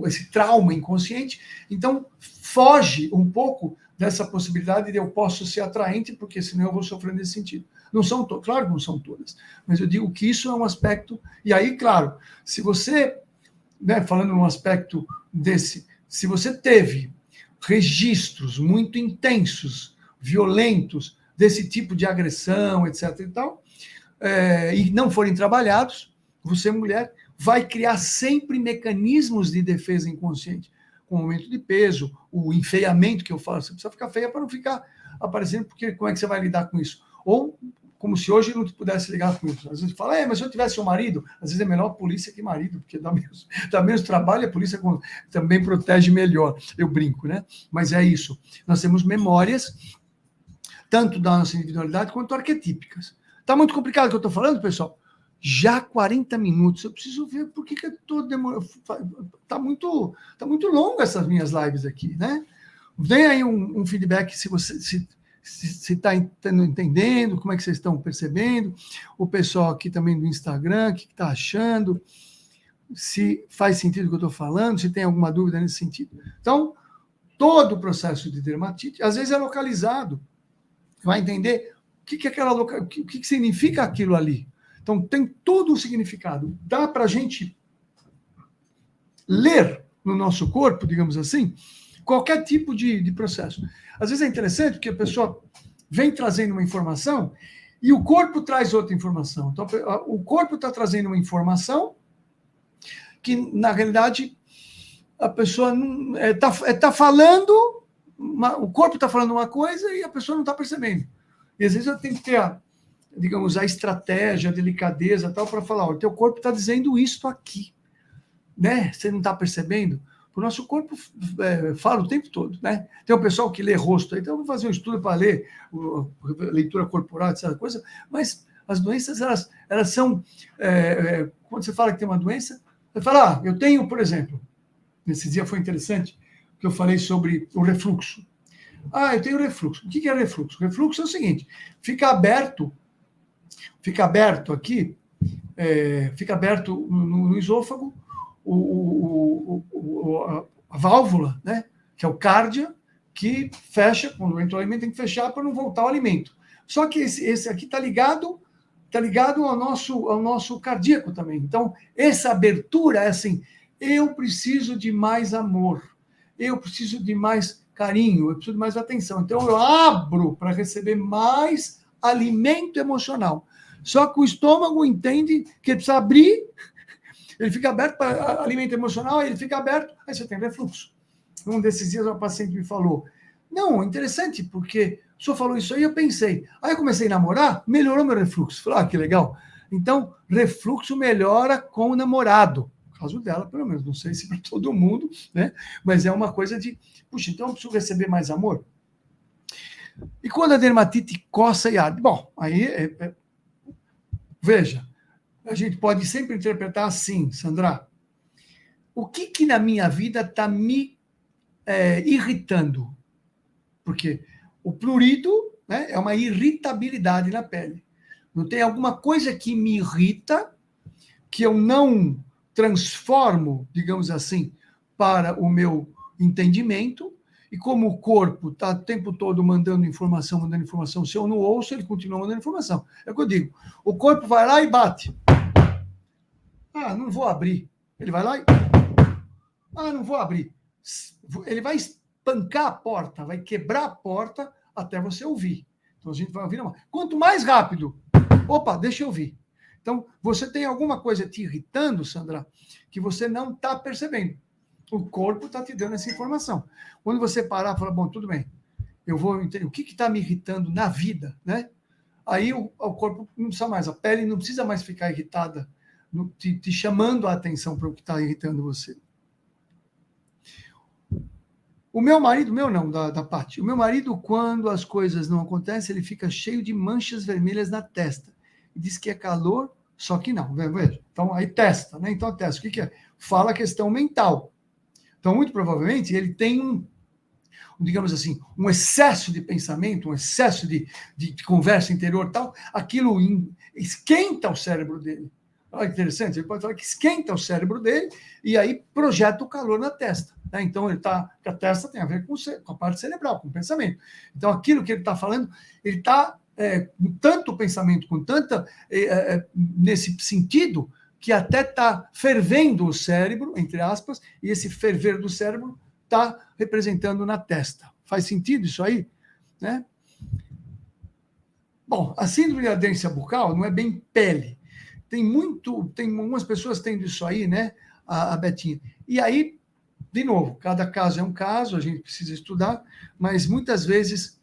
Esse trauma inconsciente. Então, foge um pouco dessa possibilidade de eu posso ser atraente, porque senão eu vou sofrer nesse sentido. Não são claro que não são todas, mas eu digo que isso é um aspecto. E aí, claro, se você, né, falando num aspecto desse, se você teve registros muito intensos, violentos, desse tipo de agressão, etc. e tal, e não forem trabalhados, você, mulher, vai criar sempre mecanismos de defesa inconsciente, com o aumento de peso, o enfeiamento que eu falo, você precisa ficar feia para não ficar aparecendo, porque como é que você vai lidar com isso? Ou como se hoje não pudesse ligar com isso. Às vezes fala, mas se eu tivesse um marido, às vezes é melhor polícia que marido, porque dá menos trabalho, a polícia também protege melhor. Eu brinco, né? Mas é isso. Nós temos memórias, tanto da nossa individualidade quanto arquetípicas. Tá muito complicado o que eu estou falando, pessoal? Já 40 minutos. Eu preciso ver por que eu estou demorando. Tá muito longo essas minhas lives aqui, né? Vem aí um feedback se você se está entendendo, como é que vocês estão percebendo, o pessoal aqui também do Instagram, o que está achando, se faz sentido o que eu estou falando, se tem alguma dúvida nesse sentido. Então, todo o processo de dermatite, às vezes é localizado, vai entender o que significa aquilo ali. Então, tem todo o significado. Dá para a gente ler no nosso corpo, digamos assim, qualquer tipo de processo. Às vezes é interessante porque a pessoa vem trazendo uma informação e o corpo traz outra informação. Então, o corpo está trazendo uma informação que, na realidade, a pessoa está falando, o corpo está falando uma coisa e a pessoa não está percebendo. E às vezes eu tenho que ter, digamos, a estratégia, a delicadeza tal, para falar, o teu corpo está dizendo isso aqui. Né? Você não está percebendo? O nosso corpo fala o tempo todo, né? Tem um pessoal que lê rosto, então eu vou fazer um estudo para ler leitura corporal, essa coisa, mas as doenças, elas são... quando você fala que tem uma doença, você fala, eu tenho, por exemplo, nesse dia foi interessante, que eu falei sobre o refluxo. Eu tenho refluxo. O que é refluxo? Refluxo é o seguinte, fica aberto aqui, fica aberto no esôfago, a válvula, né, que é o cárdia, que fecha, quando entra o alimento, tem que fechar para não voltar o alimento. Só que esse aqui está ligado ao nosso cardíaco também. Então, essa abertura é assim, eu preciso de mais amor, eu preciso de mais carinho, eu preciso de mais atenção. Então, eu abro para receber mais alimento emocional. Só que o estômago entende que ele precisa abrir, ele fica aberto para alimento emocional, ele fica aberto, aí você tem refluxo. Um desses dias, uma paciente me falou, não, interessante, porque o senhor falou isso aí, eu pensei. Aí eu comecei a namorar, melhorou meu refluxo. Falei, que legal. Então, refluxo melhora com o namorado. No caso dela, pelo menos, não sei se para todo mundo, né? Mas é uma coisa de, puxa, então eu preciso receber mais amor? E quando a dermatite coça e arde? Bom, aí, veja, a gente pode sempre interpretar assim, Sandra, o que na minha vida está me irritando? Porque o prurido, né, é uma irritabilidade na pele. Não tem alguma coisa que me irrita, que eu não transformo, digamos assim, para o meu entendimento, e como o corpo está o tempo todo mandando informação, se eu não ouço, ele continua mandando informação. É o que eu digo, o corpo vai lá e bate. Não vou abrir. Ele vai lá e... não vou abrir. Ele vai espancar a porta, vai quebrar a porta até você ouvir. Então a gente vai ouvir. Quanto mais rápido, deixa eu ouvir. Então, você tem alguma coisa te irritando, Sandra, que você não está percebendo. O corpo está te dando essa informação. Quando você parar e falar, bom, tudo bem, eu vou entender o que está me irritando na vida, né? Aí o corpo não precisa mais, a pele não precisa mais ficar irritada, te chamando a atenção para o que está irritando você. O meu marido, da Paty, o meu marido, quando as coisas não acontecem, ele fica cheio de manchas vermelhas na testa. E diz que é calor, só que não. Veja. Então, aí testa, né? Então, testa. O que é? Fala a questão mental. Então, muito provavelmente, ele tem digamos assim, um excesso de pensamento, um excesso de conversa interior tal, aquilo esquenta o cérebro dele. Olha que interessante, ele pode falar que esquenta o cérebro dele e aí projeta o calor na testa. Né? Então, a testa tem a ver com a parte cerebral, com o pensamento. Então, aquilo que ele está falando, ele está com tanto pensamento, com tanta... nesse sentido, que até está fervendo o cérebro, entre aspas, e esse ferver do cérebro está representando na testa. Faz sentido isso aí? Né? Bom, a síndrome de aderência bucal não é bem pele. tem algumas pessoas tendo isso aí, né, a Betinha. E aí, de novo, cada caso é um caso, a gente precisa estudar, mas muitas vezes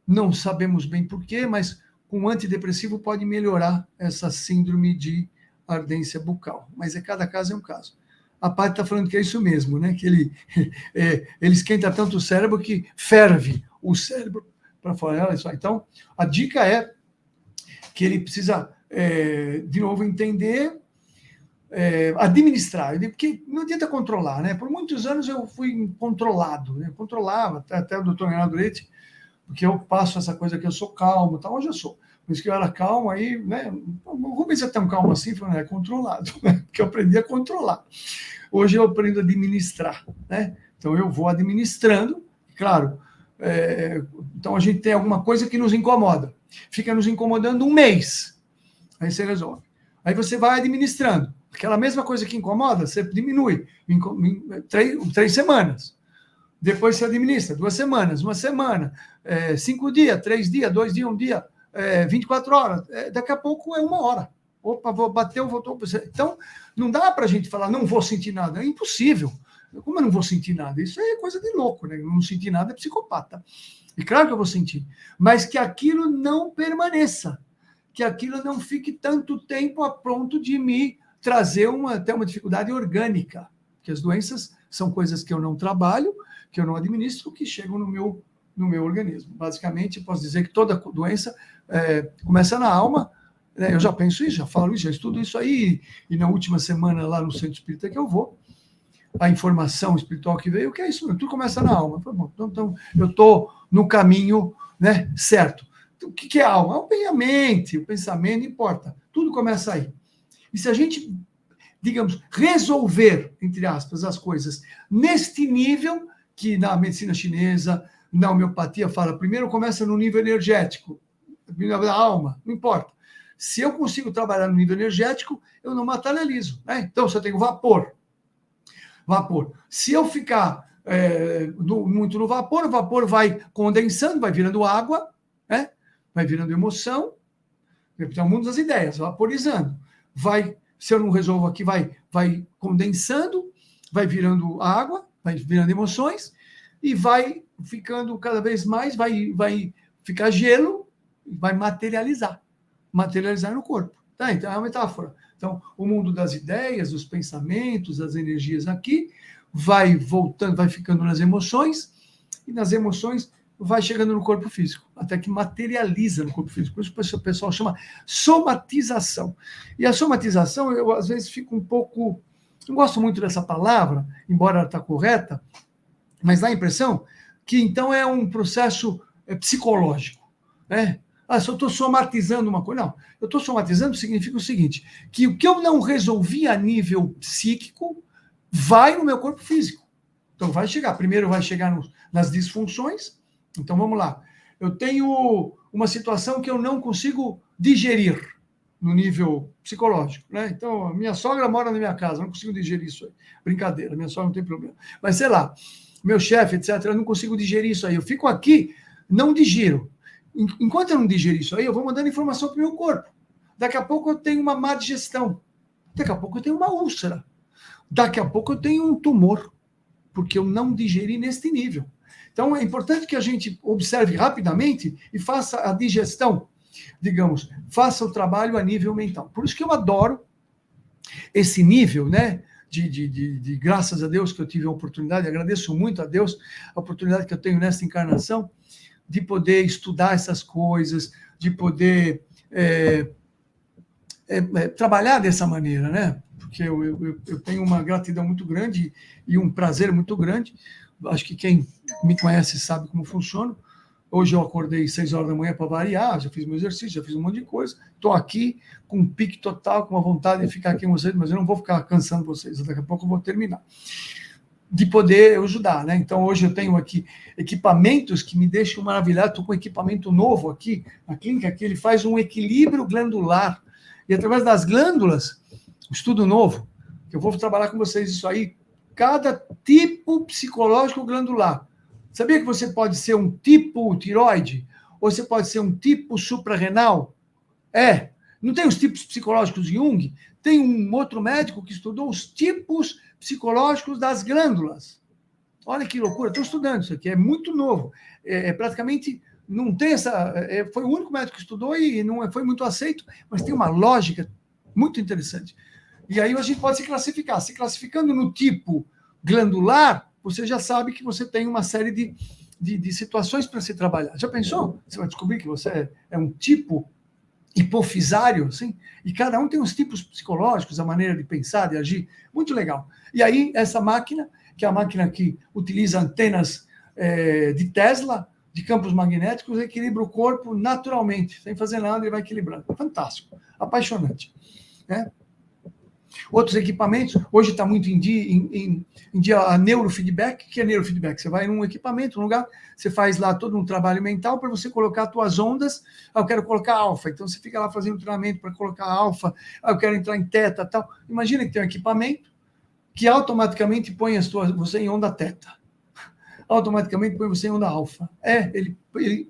não sabemos bem por quê, mas com antidepressivo pode melhorar essa síndrome de ardência bucal. Mas cada caso é um caso. A Paty está falando que é isso mesmo, né? Que ele esquenta tanto o cérebro que ferve o cérebro para fora. Olha só. Então, a dica é que ele precisa, de novo, entender, administrar, porque não adianta controlar, né? Por muitos anos eu fui controlado, né? Controlava, até o doutor Renato Leite, porque eu passo essa coisa que eu sou calmo, tá? Hoje eu sou. Por isso que eu era calmo, aí, né? O Rubens é tão calmo assim, falando, é controlado, né? Porque eu aprendi a controlar. Hoje eu aprendo a administrar, né? Então eu vou administrando, claro. Então a gente tem alguma coisa que nos incomoda, fica nos incomodando um mês, aí você resolve. Aí você vai administrando. Aquela mesma coisa que incomoda, você diminui em 3 semanas. Depois você administra 2 semanas, 1 semana, 5 dias, 3 dias, 2 dias, 1 dia, 24 horas. Daqui a pouco é 1 hora. Opa, bateu, voltou. Então, não dá para a gente falar, não vou sentir nada. É impossível. Como eu não vou sentir nada? Isso é coisa de louco, né? Não sentir nada é psicopata. E claro que eu vou sentir. Mas que aquilo não permaneça. Que aquilo não fique tanto tempo a ponto de me trazer até uma dificuldade orgânica. Porque as doenças são coisas que eu não trabalho, que eu não administro, que chegam no meu organismo. Basicamente, eu posso dizer que toda doença começa na alma. Eu já penso isso, já falo isso, já estudo isso aí, e na última semana lá no Centro Espírita que eu vou, a informação espiritual que veio, que é isso, tudo começa na alma. Então eu estou no caminho, né, certo. Então, o que é alma? A mente, o pensamento, não importa, tudo começa aí. E se a gente, digamos, resolver, entre aspas, as coisas neste nível, que na medicina chinesa, na homeopatia fala, primeiro começa no nível energético, da alma, não importa. Se eu consigo trabalhar no nível energético, eu não materializo, né? Então, se eu tenho vapor. Se eu ficar muito no vapor, o vapor vai condensando, vai virando água, né? Vai virando emoção, então, o mundo das ideias, vaporizando. Se eu não resolvo aqui, vai condensando, vai virando água, vai virando emoções, e vai ficando cada vez mais, vai ficar gelo, vai materializar no corpo. Tá? Então, é uma metáfora. Então, o mundo das ideias, dos pensamentos, das energias aqui, vai voltando, vai ficando nas emoções, e nas emoções vai chegando no corpo físico, até que materializa no corpo físico. Por isso o pessoal chama somatização. E a somatização, eu às vezes fico um pouco... Não gosto muito dessa palavra, embora ela está correta, mas dá a impressão que, então, é um processo psicológico, né? Se eu estou somatizando uma coisa... Não, eu estou somatizando significa o seguinte, que o que eu não resolvi a nível psíquico vai no meu corpo físico. Então, primeiro vai chegar nas disfunções. Então, vamos lá. Eu tenho uma situação que eu não consigo digerir no nível psicológico, né? Então, a minha sogra mora na minha casa, eu não consigo digerir isso aí. Brincadeira, minha sogra não tem problema. Mas, sei lá, meu chefe, etc., eu não consigo digerir isso aí. Eu fico aqui, não digiro. Enquanto eu não digerir isso aí, eu vou mandando informação para o meu corpo. Daqui a pouco eu tenho uma má digestão. Daqui a pouco eu tenho uma úlcera. Daqui a pouco eu tenho um tumor, porque eu não digeri neste nível. Então, é importante que a gente observe rapidamente e faça a digestão, digamos, faça o trabalho a nível mental. Por isso que eu adoro esse nível, né? De graças a Deus que eu tive a oportunidade, agradeço muito a Deus a oportunidade que eu tenho nessa encarnação, de poder estudar essas coisas, de poder trabalhar dessa maneira, né? Porque eu tenho uma gratidão muito grande e um prazer muito grande. Acho que quem me conhece sabe como funciona. Hoje eu acordei 6 horas da manhã para variar, já fiz meu exercício, já fiz um monte de coisa. Estou aqui com um pique total, com a vontade de ficar aqui com vocês, mas eu não vou ficar cansando vocês, daqui a pouco eu vou terminar. De poder ajudar, né? Então, hoje eu tenho aqui equipamentos que me deixam maravilhado. Estou com um equipamento novo aqui, na clínica, que ele faz um equilíbrio glandular. E através das glândulas, estudo novo, que eu vou trabalhar com vocês isso aí, cada tipo psicológico glandular. Sabia que você pode ser um tipo tiroide? Ou você pode ser um tipo suprarrenal? Não tem os tipos psicológicos de Jung? Tem um outro médico que estudou os tipos psicológicos das glândulas. Olha que loucura, estou estudando isso aqui, é muito novo. Praticamente não tem essa. Foi o único médico que estudou e não foi muito aceito, mas tem uma lógica muito interessante. E aí a gente pode se classificar. Se classificando no tipo glandular, você já sabe que você tem uma série de situações para se trabalhar. Já pensou? Você vai descobrir que você é um tipo hipofisário, assim, e cada um tem os tipos psicológicos, a maneira de pensar, de agir, muito legal. E aí, essa máquina, que é a máquina que utiliza antenas de Tesla, de campos magnéticos, equilibra o corpo naturalmente, sem fazer nada, ele vai equilibrando. Fantástico, apaixonante. Né? Outros equipamentos, hoje está muito em dia a neurofeedback. O que é neurofeedback? Você vai num equipamento, num lugar, você faz lá todo um trabalho mental para você colocar as tuas ondas. Eu quero colocar alfa, então você fica lá fazendo treinamento para colocar alfa. Eu quero entrar em teta, tal. Imagina que tem um equipamento que automaticamente põe você em onda teta. Automaticamente põe você em onda alfa. Ele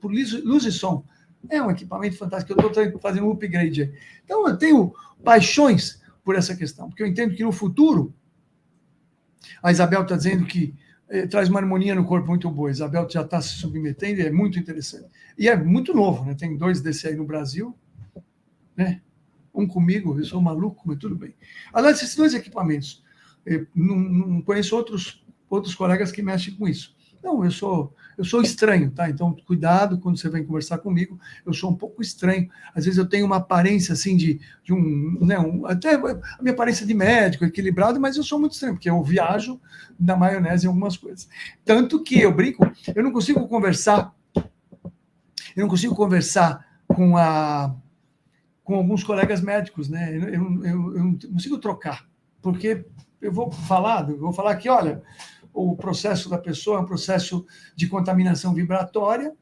por luz e som. É um equipamento fantástico. Eu estou fazendo um upgrade aí. Então, eu tenho paixões por essa questão, porque eu entendo que no futuro, a Isabel está dizendo que traz uma harmonia no corpo muito boa. A Isabel já está se submetendo e é muito interessante. E é muito novo, né? Tem 2 desse aí no Brasil, né? Um comigo, eu sou maluco, mas tudo bem. Aliás, esses 2 equipamentos, não conheço outros colegas que mexem com isso. Não, eu sou estranho, tá? Então, cuidado quando você vem conversar comigo, eu sou um pouco estranho. Às vezes eu tenho uma aparência, assim, de né, até a minha aparência de médico, equilibrado, mas eu sou muito estranho, porque eu viajo na maionese em algumas coisas. Tanto que eu brinco, eu não consigo conversar com alguns colegas médicos, né? Eu não consigo trocar, porque eu vou falar que, olha, o processo da pessoa é um processo de contaminação vibratória,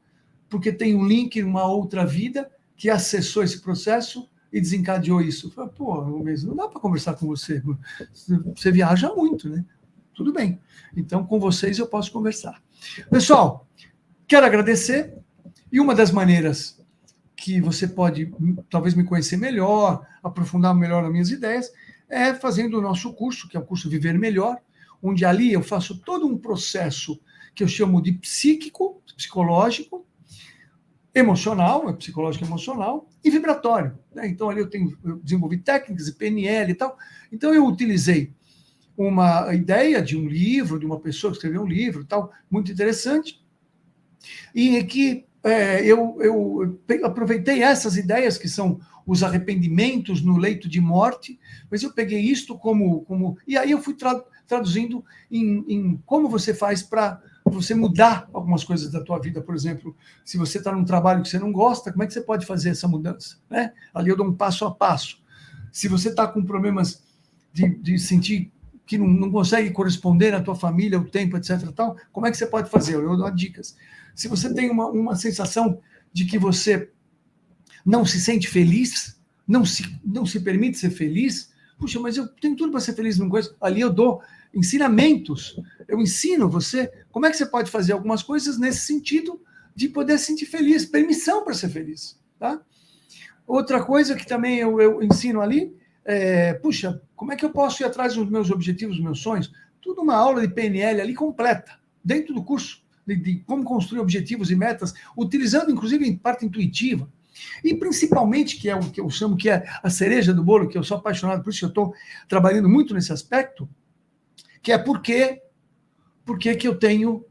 porque tem um link em uma outra vida que acessou esse processo e desencadeou isso. Eu falei, pô, não dá para conversar com você. Você viaja muito, né? Tudo bem. Então, com vocês eu posso conversar. Pessoal, quero agradecer. E uma das maneiras que você pode, talvez, me conhecer melhor, aprofundar melhor as minhas ideias, é fazendo o nosso curso, que é o curso Viver Melhor, onde ali eu faço todo um processo que eu chamo de psicológico, emocional, psicológico emocional, e vibratório. Né? Então, ali eu desenvolvi técnicas de PNL e tal. Então, eu utilizei uma ideia de um livro, de uma pessoa que escreveu um livro, tal, muito interessante, e que eu aproveitei essas ideias, que são os arrependimentos no leito de morte, mas eu peguei isto como e aí eu fui traduzindo em como você faz para você mudar algumas coisas da tua vida. Por exemplo, se você está num trabalho que você não gosta, como é que você pode fazer essa mudança? Né? Ali eu dou um passo a passo. Se você está com problemas de sentir que não consegue corresponder na tua família, o tempo, etc. Tal, como é que você pode fazer? Eu dou dicas. Se você tem uma sensação de que você não se sente feliz, não se permite ser feliz, puxa, mas eu tenho tudo para ser feliz numa coisa. Ali eu dou ensinamentos, eu ensino você como é que você pode fazer algumas coisas nesse sentido de poder se sentir feliz, permissão para ser feliz. Tá? Outra coisa que também eu ensino ali puxa, como é que eu posso ir atrás dos meus objetivos, dos meus sonhos? Tudo uma aula de PNL ali completa, dentro do curso, de como construir objetivos e metas, utilizando, inclusive, em parte intuitiva. E, principalmente, que é o que eu chamo que é a cereja do bolo, que eu sou apaixonado, por isso que eu estou trabalhando muito nesse aspecto, que é porque que eu tenho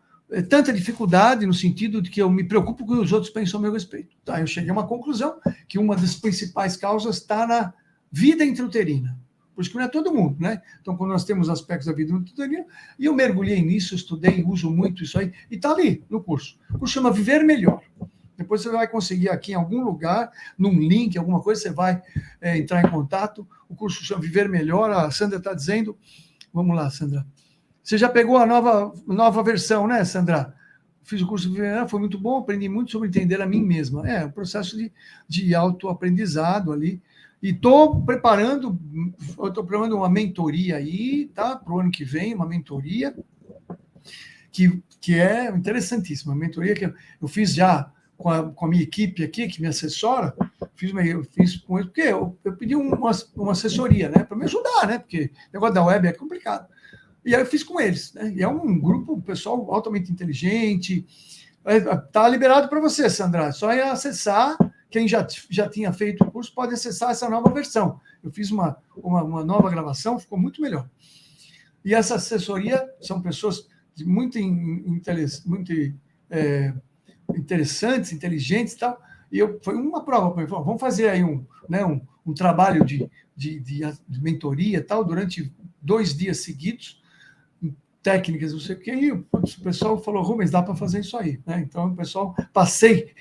tanta dificuldade no sentido de que eu me preocupo com o que os outros pensam a meu respeito. Tá? Eu cheguei a uma conclusão que uma das principais causas está na vida intrauterina. Por isso que não é todo mundo, né? Então, quando nós temos aspectos da vida intrauterina, e eu mergulhei nisso, estudei, uso muito isso aí, e está ali no curso. O curso chama Viver Melhor. Depois você vai conseguir aqui em algum lugar, num link, alguma coisa, você vai entrar em contato. O curso chama Viver Melhor. A Sandra está dizendo, vamos lá, Sandra. Você já pegou a nova versão, né, Sandra? Fiz o curso Viver Melhor, foi muito bom, aprendi muito sobre entender a mim mesma. É um processo de autoaprendizado ali. E estou preparando uma mentoria aí, tá? Para o ano que vem, uma mentoria que é interessantíssima. Uma mentoria que eu fiz já com a minha equipe aqui, que me assessora, eu fiz com ele, porque eu pedi uma assessoria, né, para me ajudar, né, porque o negócio da web é complicado. E aí eu fiz com eles, né, e é um grupo, pessoal altamente inteligente, tá liberado para você, Sandra, só é acessar, quem já tinha feito o curso pode acessar essa nova versão. Eu fiz uma nova gravação, ficou muito melhor. E essa assessoria são pessoas muito interessantes, inteligentes e tal. E foi uma prova para mim. Vamos fazer aí um trabalho de mentoria e tal, durante 2 dias seguidos, técnicas, não sei o quê. E o pessoal falou, Rubens, dá para fazer isso aí. Né? Então, o pessoal, passei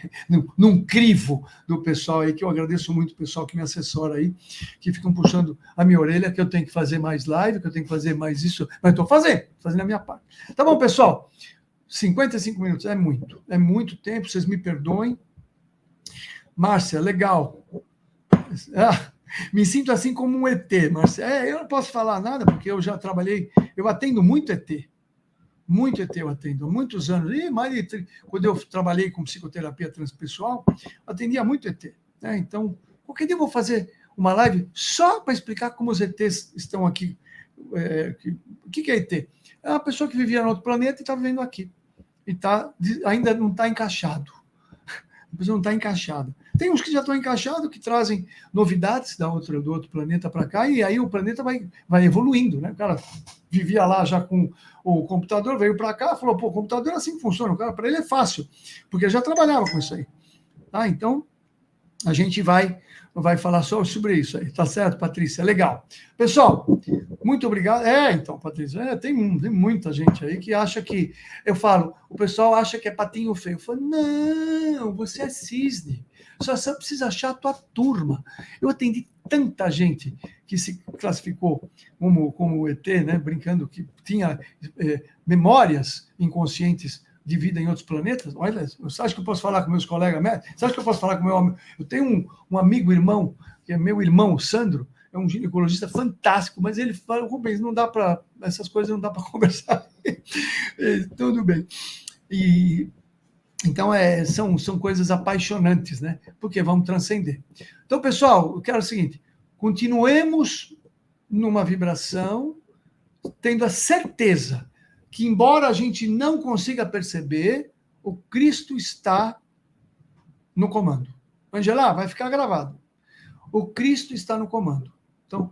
num crivo do pessoal aí, que eu agradeço muito o pessoal que me assessora aí, que ficam puxando a minha orelha, que eu tenho que fazer mais live, que eu tenho que fazer mais isso, mas estou fazendo a minha parte. Tá bom, pessoal? 55 minutos é muito tempo, vocês me perdoem. Márcia, legal. Me sinto assim como um ET, Márcia. Eu não posso falar nada, porque eu já trabalhei, eu atendo muito ET eu atendo, há muitos anos, quando eu trabalhei com psicoterapia transpessoal, atendia muito ET. Né? Então, qualquer dia eu vou fazer uma live só para explicar como os ETs estão aqui. O que é ET? É uma pessoa que vivia no outro planeta e está vivendo aqui. E ainda não está encaixado. A pessoa não está encaixada. Tem uns que já estão encaixados, que trazem novidades do outro planeta para cá, e aí o planeta vai evoluindo. Né? O cara vivia lá já com o computador, veio para cá, falou, o computador é assim que funciona. Para ele é fácil, porque já trabalhava com isso aí. Tá? Então, a gente vai falar só sobre isso aí. Tá certo, Patrícia? Legal. Pessoal, muito obrigado. Então, Patrícia, tem muita gente aí que acha que... Eu falo, o pessoal acha que é patinho feio. Eu falo, não, você é cisne. Só precisa achar a tua turma. Eu atendi tanta gente que se classificou como ET, né, brincando que tinha memórias inconscientes de vida em outros planetas. Olha, você acha que eu posso falar com meus colegas médicos? Você acha que eu posso falar com meu... Eu tenho um amigo, irmão, que é meu irmão, o Sandro, é um ginecologista fantástico, mas ele fala, Rubens, não dá para... Essas coisas não dá para conversar. Tudo bem. Então, são coisas apaixonantes, né? Porque vamos transcender. Então, pessoal, eu quero o seguinte, continuemos numa vibração, tendo a certeza que, embora a gente não consiga perceber, o Cristo está no comando. Angela, vai ficar gravado. O Cristo está no comando. Então,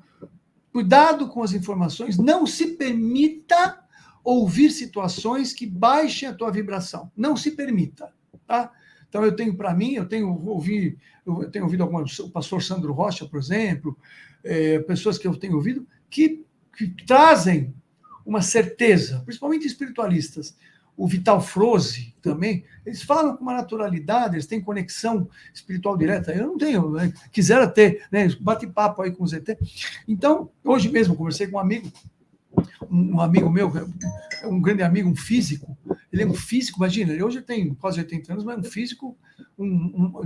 cuidado com as informações, não se permita ouvir situações que baixem a tua vibração. Não se permita, tá? Então, eu tenho ouvido alguns, o pastor Sandro Rocha, por exemplo, pessoas que eu tenho ouvido que trazem uma certeza, principalmente espiritualistas. O Vital Froze também, eles falam com uma naturalidade, eles têm conexão espiritual direta. Eu não tenho, né? Quisera ter, né? Bate-papo aí com o ZT. Então, hoje mesmo, conversei com um amigo meu, um grande amigo, um físico. Ele é um físico, imagina, ele hoje tem quase 80 anos, mas é um físico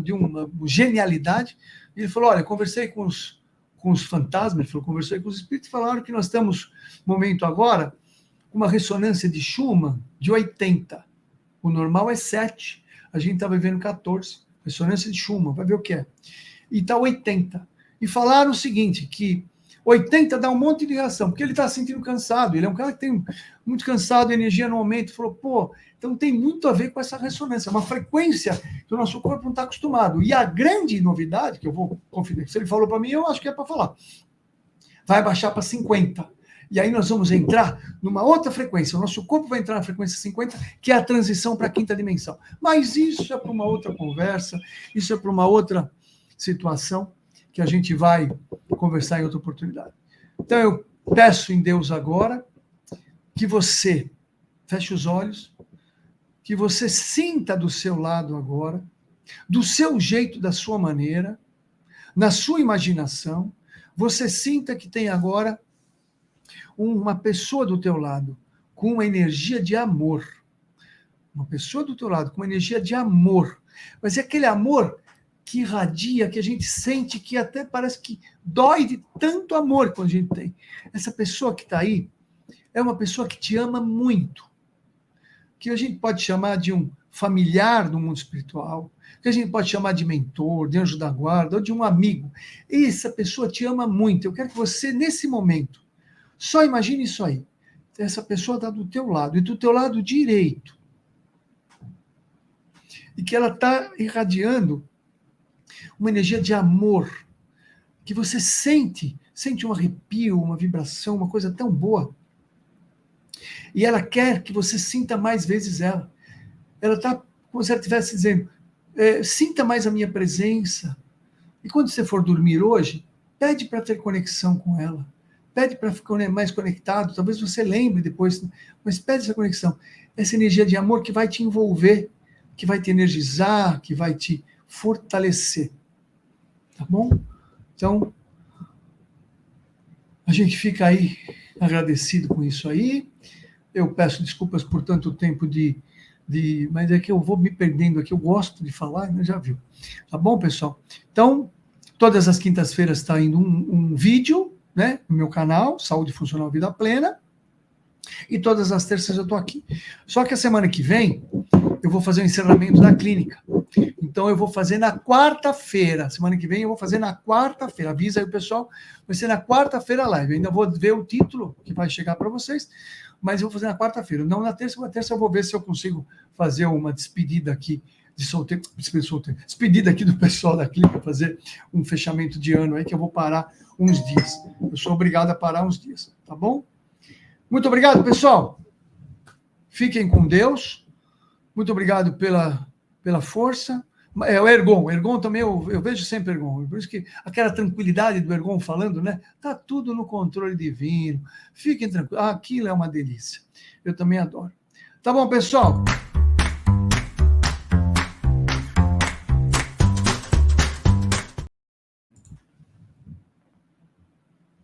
de uma genialidade. Ele falou, olha, conversei com os fantasmas, ele falou, conversei com os espíritos, falaram que nós estamos, no momento agora, com uma ressonância de Schumann de 80. O normal é 7. A gente está vivendo 14. Ressonância de Schumann, vai ver o que é. E está 80. E falaram o seguinte, que 80 dá um monte de reação, porque ele está se sentindo cansado. Ele é um cara que tem muito cansado, a energia não aumenta. Falou, então tem muito a ver com essa ressonância, uma frequência que o nosso corpo não está acostumado. E a grande novidade, que eu vou confidenciar, se ele falou para mim, eu acho que é para falar, vai baixar para 50. E aí nós vamos entrar numa outra frequência. O nosso corpo vai entrar na frequência 50, que é a transição para a quinta dimensão. Mas isso é para uma outra conversa, isso é para uma outra situação que a gente vai conversar em outra oportunidade. Então eu peço em Deus agora que você feche os olhos, que você sinta do seu lado agora, do seu jeito, da sua maneira, na sua imaginação, você sinta que tem agora uma pessoa do teu lado com uma energia de amor. Uma pessoa do teu lado com uma energia de amor. Mas é aquele amor que irradia, que a gente sente, que até parece que dói de tanto amor que a gente tem. Essa pessoa que está aí é uma pessoa que te ama muito. Que a gente pode chamar de um familiar do mundo espiritual, que a gente pode chamar de mentor, de anjo da guarda, ou de um amigo. Essa pessoa te ama muito. Eu quero que você, nesse momento, só imagine isso aí. Essa pessoa está do teu lado, e do teu lado direito. E que ela está irradiando uma energia de amor, que você sente um arrepio, uma vibração, uma coisa tão boa. E ela quer que você sinta mais vezes ela. Ela está como se ela estivesse dizendo, sinta mais a minha presença. E quando você for dormir hoje, pede para ter conexão com ela. Pede para ficar mais conectado. Talvez você lembre depois, mas pede essa conexão. Essa energia de amor que vai te envolver, que vai te energizar, que vai te fortalecer. Tá bom? Então, a gente fica aí agradecido com isso aí. Eu peço desculpas por tanto tempo mas é que eu vou me perdendo aqui, eu gosto de falar, já viu. Tá bom, pessoal? Então, todas as quintas-feiras está indo um vídeo, né, no meu canal, Saúde Funcional Vida Plena, e todas as terças eu estou aqui. Só que a semana que vem, eu vou fazer o encerramento da clínica. Então, eu vou fazer na quarta-feira. Semana que vem, eu vou fazer na quarta-feira. Avisa aí o pessoal, vai ser na quarta-feira a live. Eu ainda vou ver o título que vai chegar para vocês, mas eu vou fazer na quarta-feira. Não na terça, eu vou ver se eu consigo fazer uma despedida aqui de solteiro, despedida aqui do pessoal da clínica, fazer um fechamento de ano aí, que eu vou parar uns dias. Eu sou obrigado a parar uns dias, tá bom? Muito obrigado, pessoal. Fiquem com Deus. Muito obrigado pela força. O Ergon também, eu vejo sempre Ergon. Por isso que aquela tranquilidade do Ergon falando, né? Tá tudo no controle divino. Fiquem tranquilos. Aquilo é uma delícia. Eu também adoro. Tá bom, pessoal?